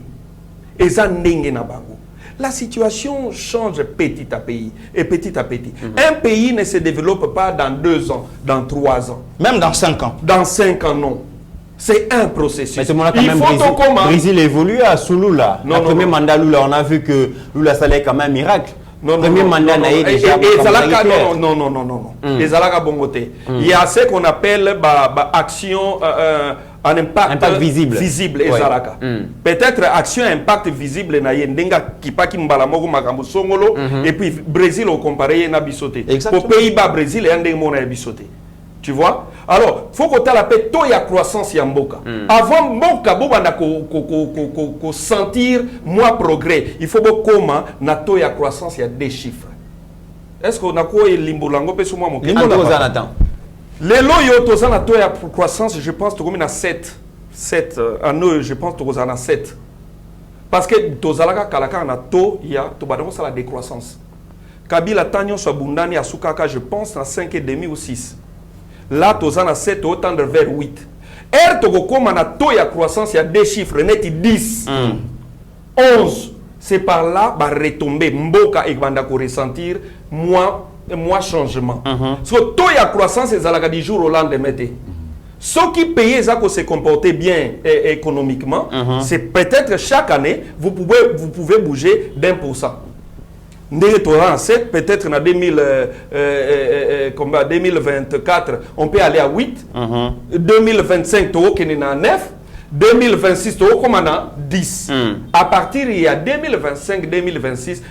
Eza ndenge na bango. La situation change petit à petit et petit à petit. Un pays ne se développe pas dans 2 ans, dans 3 ans, même dans 5 ans. Dans 5 ans non. C'est un processus. Mais il faut quand Brésil évolue à sous Lula. Le premier mandat Lula, on a vu que Lula ça allait comme un miracle. Non, premier mandat n'a déjà non. Les Alaka Bongoté. Il y a ce qu'on appelle action en impact visible. Les Alaka. Peut-être action impact visible na yendenga kipaki mbalamogo makambo songolo et puis Brésil au comparé na bisoté. Au Pays-Bas Brésil et yandeng mona bisoté. Tu vois? Alors, il faut que tu aies la paix, il y a croissance Yamboka. Avant Mboka, il sentir moi progrès. Il faut que comment na to ya croissance, il y a des chiffres. Est-ce qu'on a quoi limbo lango pe sous moi mon limbo attend. Les lots yo to na to ya croissance, je pense que tu as 7 en eux, je pense que tu as 7. Parce que tozalaka kalaka na to ya to badamo ça la décroissance. Kabila Tanyo Sabundani Asukaka, je pense na 5,5 ou 6. Là, tu as 7, tu tendre vers 8. Er Togokoma na to ya croissance, il y a des chiffres, net 10, 11. C'est par là, bah retomber, mboka et banda ko ressentir, moi changement. Parce que to ya croissance, c'est à du jour au lendemain. Ceux qui payent ça, que se comporter bien économiquement, c'est peut-être chaque année, vous pouvez bouger d'1%. Peut-être en 2024, on peut aller à 8. 2025, on peut aller à 9. 2026 to komana 10 à partir il y a 2025 2026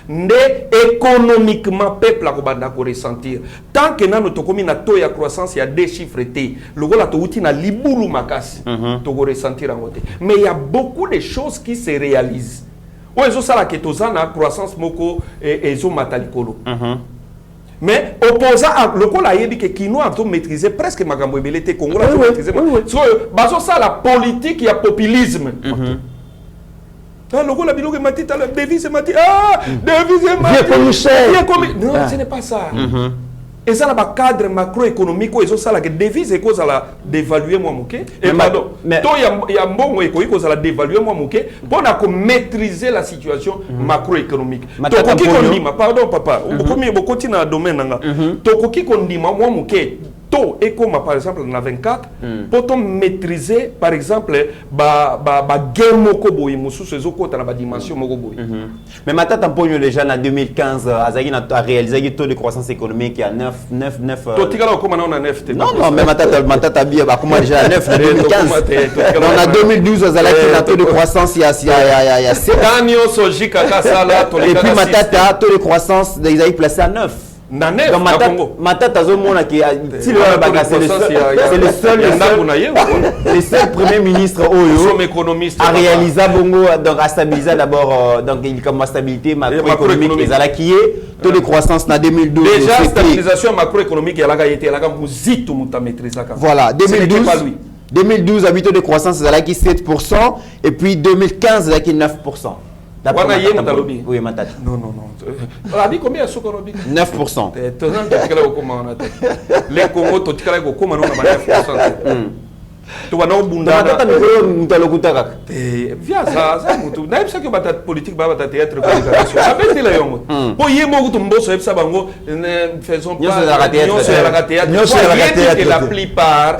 économiquement peuple ko banda ko ressentir tant que nano to komi na taux ya croissance il y a des chiffres té lokola to uti na libulu makasi to ko ressentir en côté mais il y a beaucoup de choses qui se réalisent ozo sala ke tozana croissance moko ezo matalikolo mais opposant à le col ayebi que Kino a tout maîtrisé presque makambo ebelete Congo a tout maîtrisé so baso ça la politique il y a populisme le col a bilogue matita la devise matita devise matita non ce n'est pas ça et ça là cadre macroéconomique ils ça la que devise et cause à la dévaluer moi moké et pardon to il y a bon et cause à la dévaluer moi moké pour maîtriser la situation macroéconomique to ko ki kondima pardon papa beaucoup beaucoup na domaine nga to ko ki kondima moi moké to et comme par exemple na 24 pour maîtriser par exemple ba game moko boy musu sezo kota na ba dimension moko boy mais matata mponyo les gens en 2015 azaki na réalisé un taux de croissance économique à 9 to tikala ko mana on a 9 non mais matata bien ba comment déjà à 9 en 2015 on a 2012 azaki na taux de croissance il y a 7 Daniel Sojika kasala to et puis matata taux de croissance ils avaient placé à 9 donc matata zomona qui c'est le seul premier ministre a réalisé bongo donc a stabilisé d'abord donc il comme stabilité macroéconomique et ça qui est taux de croissance en 2012 déjà stabilisation macroéconomique elle a été la muzito muta maîtriser voilà 2012 a taux de croissance ça qui 7% et puis 2015 là qui 9%. Oui, matata. Non. Rabi combien à Sokorobi 9%. Les Congo, tu as 9%. Tu vas nous bunda. Via ça, tu n'as pas que bata politique, bata théâtre, communication. Avec les yomos. Pour y mo tu mboso epsa bango, faisons pas. La plupart,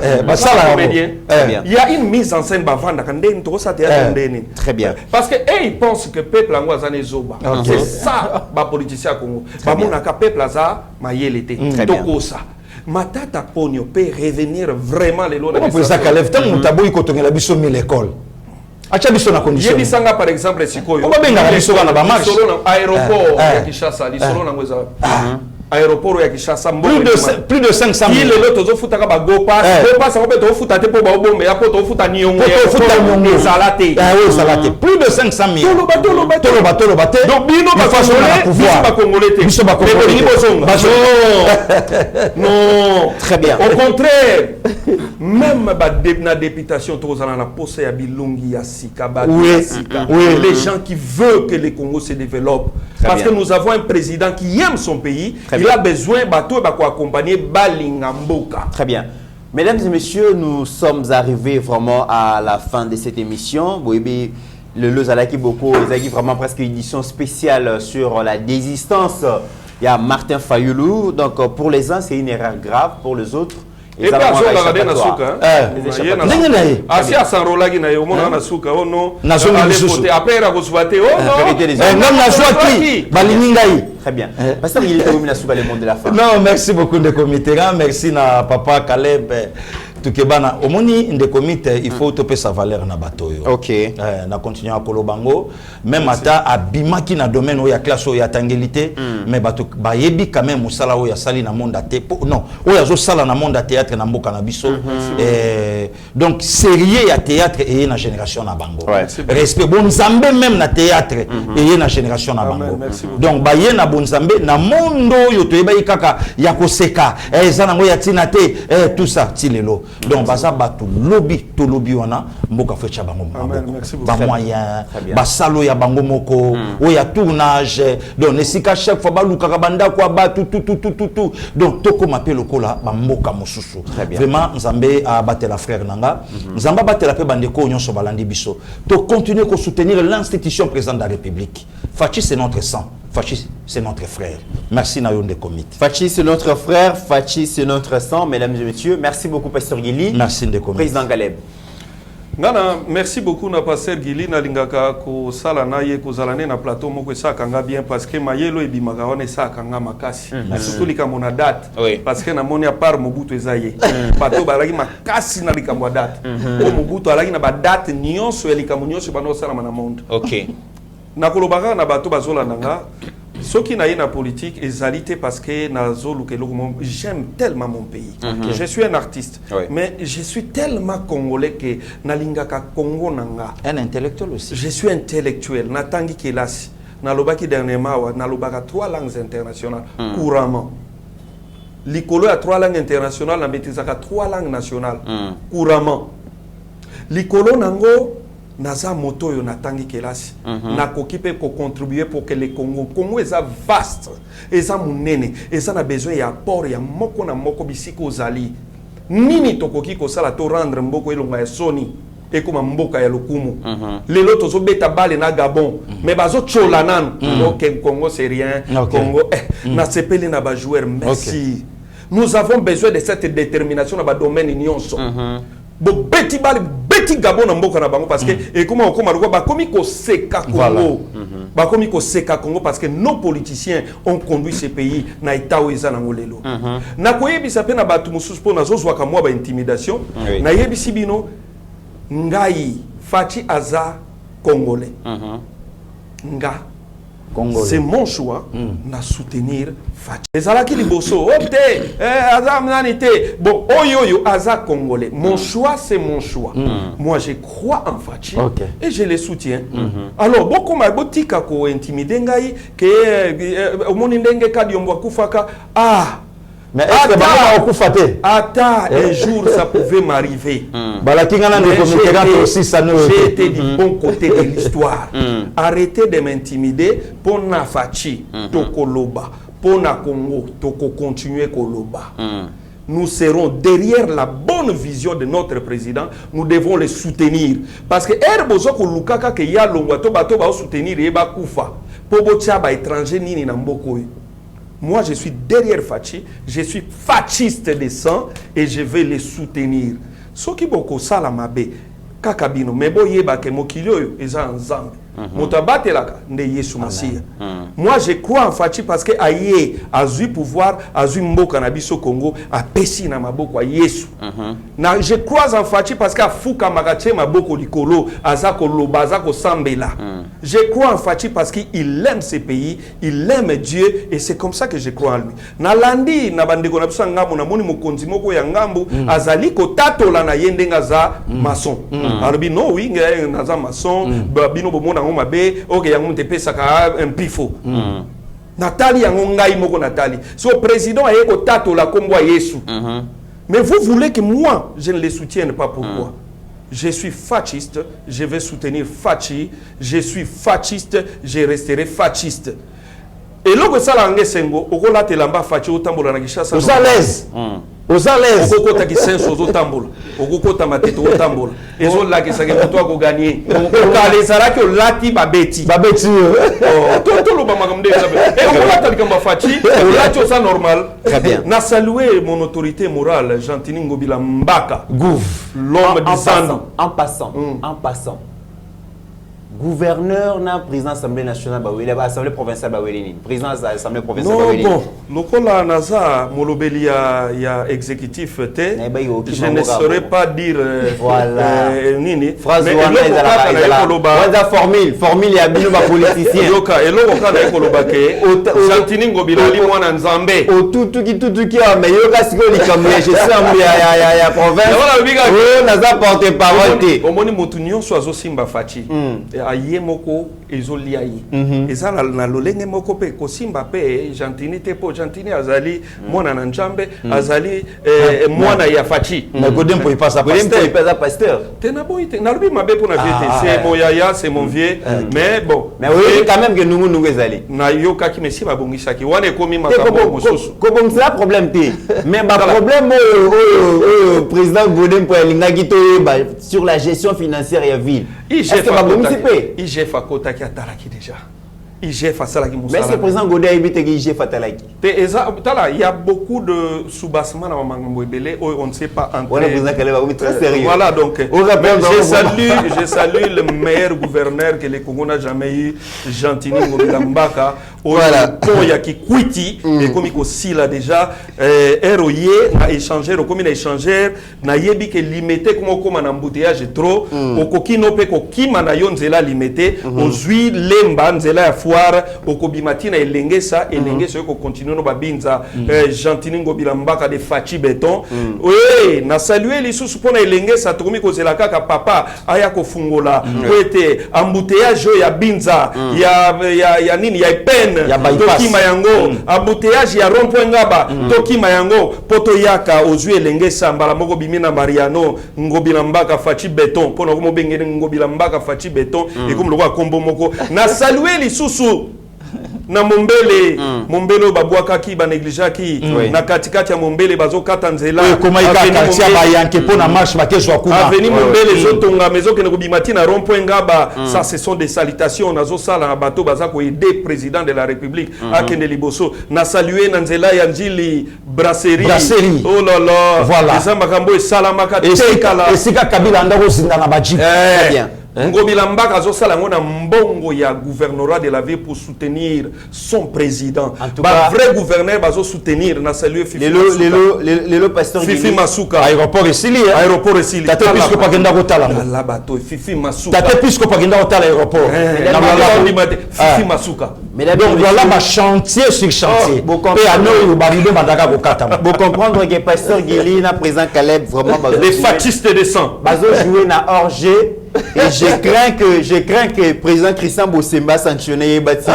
il y a une mise en scène bavanda quand on trouve ça théâtre ndeni. Très bien. Parce que ils pensent que peuple angwa zane zoba. C'est ça, ba politicien Congo. Ba mona ka peuple za mayelete. Toko ça. Matata Ponyo peut revenir vraiment les lois de l'État. Ça calève tant que taboui quand on a biso mis l'école. Acha biso na condition. Yedi sanga par exemple sikoyo. On va bien la biso na ba marche. Aéroport ya Kinshasa, li solo na ngweza. Aéroport ya Kinshasa plus de 500 000. Il est l'autre zo futa ka ba go pass. Go pass on peut to futa te po ba bombe ya po to futa nyongo. To futa nyongo salate. Oui, salate. Plus de 500 000. Tolo baté. Donc bino ba congolais te. Biso ba congolais. Non, très bien. Au contraire, même na députation tozana na poste ya bilongi ya sika ba sika. Les gens qui veulent que le Congo se développe parce que nous avons un président qui aime son pays. Il a besoin bateau ba ko accompagner balinga mboka. Très bien. Mesdames et messieurs, nous sommes arrivés vraiment à la fin de cette émission. Oui, le Lozalaki Boko, ils ont vraiment presque une édition spéciale sur la désistance. Il y a Martin Fayoulou. Donc pour les uns, c'est une erreur grave. Pour les autres, et pas sur la radena souka. Asi asanrolagi na yomona na souka. Oh non. Après la rosvate. Oh non. Non na souki. Baliningai. Très bien. Parce qu'il est au souka le monde de la femme. Non, merci beaucoup de comité. Merci na papa Caleb. Tukebana omoni de comité il faut toper sa valeur na bato yo. OK. Na continuer à kolobango même ata abimaki na domaine où ya classe où ya tangelité mais bato ba yebi quand même musala où ya sali na monde até non où ya zo sala na monde théâtre na mboka na biso donc sérieux ya théâtre et na génération na bango. Respect bon nzambe même na théâtre et na génération na bango. Donc ba ye na bon nzambe na mondo yo to yeba kaka ya koseka ezana ngo ya tinate tout ça tilelo. Donc baza batu lobby to lobby wana mboka fecha bango ba moyen ba salo ya bango moko o ya tournage donc nesika chaque fois ba luka banda kwa ba tout donc toko m'appelle lokola ba mboka mosusu vraiment nzambe a batela frère nanga nzamba batela pe bandeko nyonso balandi biso to continuer ko soutenir l'institution présidente de la République. Fachi c'est notre sang. Fachi, c'est notre frère. Merci Nayon de Comité. Fachi, c'est notre frère. Fachi, c'est notre sang. Mesdames et messieurs, merci beaucoup, Pasteur Guili. Merci de Comité. Président Caleb. Ngana, merci beaucoup na pasteur Gili na lingaka ko sala na ye ko zalane na plateau moko sa kanga bien parce que mayelo e bimaka wana sa kanga makasi. Surtout likambo na date parce que na moni a part Mobutu ezaye. Bato balaki makasi na likambo date. O Mobutu alaki na ba date nyonso ya likambo nyonso bano sala na monde. OK. Na kolobaka na bato bazola nanga soki na ye na politique ezalité parce que j'aime tellement mon pays. Je suis un artiste, mais je suis tellement congolais que nalingaka Congo nanga. Un intellectuel aussi. Je suis intellectuel. Natangi kelasi. Nalobaki dernièrement nalobaka 3 langues internationales couramment. Likolo a 3 langues internationales, na betizaka 3 langues nationales couramment. Likolo nango naza moto yo natangi kelasi na kokipe ko contribuer pour que le Congo est vaste, eza munene, eza na besoin ya port ya moko na moko bisiko zali nini tokoki ko sala to rendre mboko elonga ya soni et comme mboka ya lokumu lelo tozo beta bale na Gabon mais bazo chola nan OK Congo c'est rien Congo na sepeli na ba joueur merci nous avons besoin de cette détermination dans ba domaine nyonso bo beti bali beti Gabon na mboka na bango parce que et comment ba komi ko seka Congo ba komi ko seka Congo parce que nos politiciens ont conduit ce pays na itaweza na ngolelo na koyebisa pe na batu mususu po na zozwa ka mwa ba intimidation na yebisi bino ngai Fachi aza congolais nga c'est mon choix na soutenir Fachi. Ezalaki liboso opte aza mnanité bon oyoyo aza congolais. Mon choix c'est mon choix. Moi je crois en Fachi et je le soutiens. Alors beaucoup ma botika ko intimider ngai que omoni ndenge kadi yombo kufaka mais est-ce que un jour ça pouvait m'arriver. J'ai été du bon côté de l'histoire. Arrêtez de m'intimider pour na Fachi tokoloba, pour na Congo toko continuer koloba. Nous serons derrière la bonne vision de notre président. Nous devons le soutenir parce que erbozo ko lukaka ke ya longwa to bato ba soutenir e ba kufa. Pobo tia ba étranger nini na mboko. Moi, je suis derrière Fachi, je suis fachiste de sang et je vais les soutenir. Ce qui boko sala mabe, kakabino, mais bo yeba ke mokilio eza nzambe. Motabate laka nde Yesu Masia. Moi, je crois en Fachi parce que aye azui pouvoir, azui mboka na biso Congo, a pesi na maboko a Yesu. Na je crois en Fachi parce que afuka magache maboko likolo, azako loba, azako sambela. Je crois en Fachi parce qu'il aime ce pays, il aime Dieu et c'est comme ça que je crois en lui. Na landi na bandeko na biso ngambo na moni mokonzi moko ya ngambo azali ko tatola na yende ngaza maçon. Arabi no oui ngaza maçon, bino bomona mabe OK yango te saka un pifo. Nathalie yango ngai moko Nathalie. So président aye ko tatola kombo Yesu. Mais vous voulez que moi je ne les soutienne pas pourquoi? Je suis fachiste, je vais soutenir Fachi, je suis fachiste, je resterai fachiste. Et logo sala ngesengo okola telamba Fachi otambola na Kishasa. Vous à l'aise. Vous à l'aise. Okokota kisenso otambola. Okokota mateto otambola. Ezo la kesake moto ako gagner. Okale sala ke lati babeti. Babeti. Toto lo bama kamde sabe. Et okola talikamba Fachi, olati ça normal. Très bien. Na saluer mon autorité morale, Gentini Ngobila Mbaka. Gouf. L'homme du Sando. En passant. Gouverneur na président l'Assemblée nationale bawele ba Assemblée provinciale bawele président de l'Assemblée provinciale bawele. Non bon, lokola naza molobeli ya exécutif te. Je ne saurais pas dire voilà nini. Phrase wana formule ya bino ba politicien. Yoka eloko kana ekoloba ke Gentini Ngobila li mwana nzambe. Otutuki mais yoka siko likambo ya gestion ya province. Oh naza porte parole te. Omoni mutu nyonso azosimba Fachi. Aye moko ezolia ye. Eza na lolenge moko pe kosimba pe Gentini te po Gentini azali mwana na Nzambe azali mwana ya Fachi. Na godem po ipasa pasteur. Tena boite na lobi mabe po na viete c'est mon yaya c'est mon vieux mais bon. Mais oui quand même que nungu ezali. Na yoka ki mesi babongisaki wana ekomi makambo mosusu. Ko bongisa problème te. Mais ba problème président Godem po elingaki to sur la gestion financière ya ville. Est-ce que babongisi pe IGF akota ki atalaki déjà. IGF asalaki mais est-ce que président Godé a évité que IGF atalaki? Il y a beaucoup de sous-bassements dans Mamangambo Ebele, on ne sait pas entrer. Très sérieux. Voilà, donc je salue le meilleur gouverneur que le Congo n'a jamais eu, Gentini Ngobila voilà. Pour Yaki Kwiti, et comme il aussi là déjà, Eroye, na échangeur, comme il a échangeur, na yebi que limité comme un embouteillage trop, au kokino pe kokima na yonzela limité, aux huiles lemba nzela ya foire, au kobimati na elenge sa, elenge se ko continue no babinza, Gentini Ngobila Mbaka de Fachi Béton. Oui, na salué les sous pour na elenge sa tokomi ko zela kaka papa aya ko fungola, koete embouteillage ya binza, ya nini ya peine. Toki Mayango, embouteillage ya rond-point ngaba, Toki Mayango, poto yaka aux yeux elenge sambala moko bimina Mariano, Ngobila Mbaka Fachi Béton, pono komo bengene Ngobila Mbaka Fachi Béton, et comme le roi Kombo Moko, na salué les sous na Mombele, Mombele babwaka ki ba négligaki, na katikati ya Mombele bazo katanzela, koma ikaka tia ba yanke pona marche bakezwa kuna. Avenue Mombele zotonga maison ke ngobimati na rond-point ngaba, ça ce sont des salutations nazo sala na bateau baza ko aider président de la République akende liboso, na saluer na nzela ya Njili brasserie. Oh là là. Voilà. Les makambo e salamaka tekala. Esika Kabila ndako zinda na bajipe. Très bien. Ngobila Mbaka azosala ngona mbongo ya gouvernorat de la ville pour soutenir son président. Ba vrai gouverneur bazo soutenir na saluer Fifi le pasteur Fifi Masuka. Aéroport Esili. Aéroport Esili. Tate puisque pas kenda kotala. La bateau Fifi Masuka. Tate puisque pas kenda kotala aéroport. Fifi Masuka. Donc voilà ma chantier sur chantier. Vous comprendre que pasteur Guili na président Caleb vraiment les fascistes de sang. Bazo jouer na orgé. Et je crains que le président Christian Bosemba sanctionne Batiki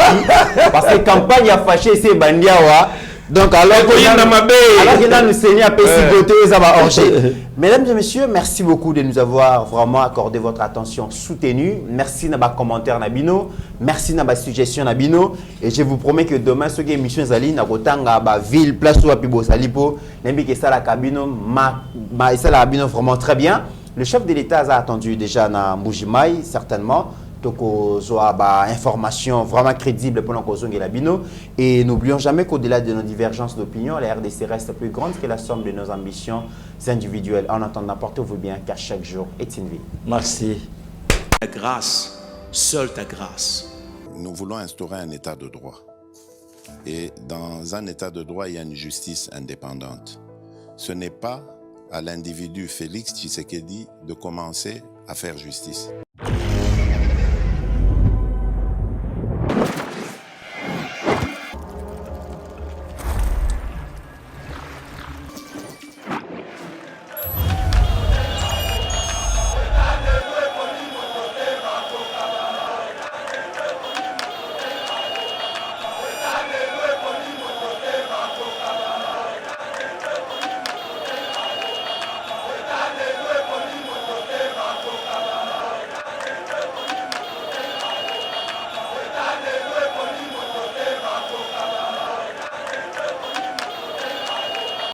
parce que la campagne a fâché c'est Bandiawa. Donc alors qu'il a nous saigné à Pessigoté et ça va orger. Mesdames et messieurs, merci beaucoup de nous avoir vraiment accordé votre attention soutenue. Merci de vos commentaires Nabino, merci de vos suggestions Nabino et je vous promets que demain ce qui est émission Zali na kotanga ba ville place ou à Pibo Salipo, n'importe que ça la cabino ça la cabino vraiment très bien. Le chef de l'État a attendu déjà dans Mbujimai, certainement. Donc, il y a des informations vraiment crédibles pour nous la bino. Et n'oublions jamais qu'au-delà de nos divergences d'opinion, la RDC reste plus grande que la somme de nos ambitions individuelles. En attendant, portez-vous bien, car chaque jour est une vie. Merci. Ta grâce, seule ta grâce. Nous voulons instaurer un état de droit. Et dans un état de droit, il y a une justice indépendante. Ce n'est pas à l'individu Félix Tshisekedi de commencer à faire justice.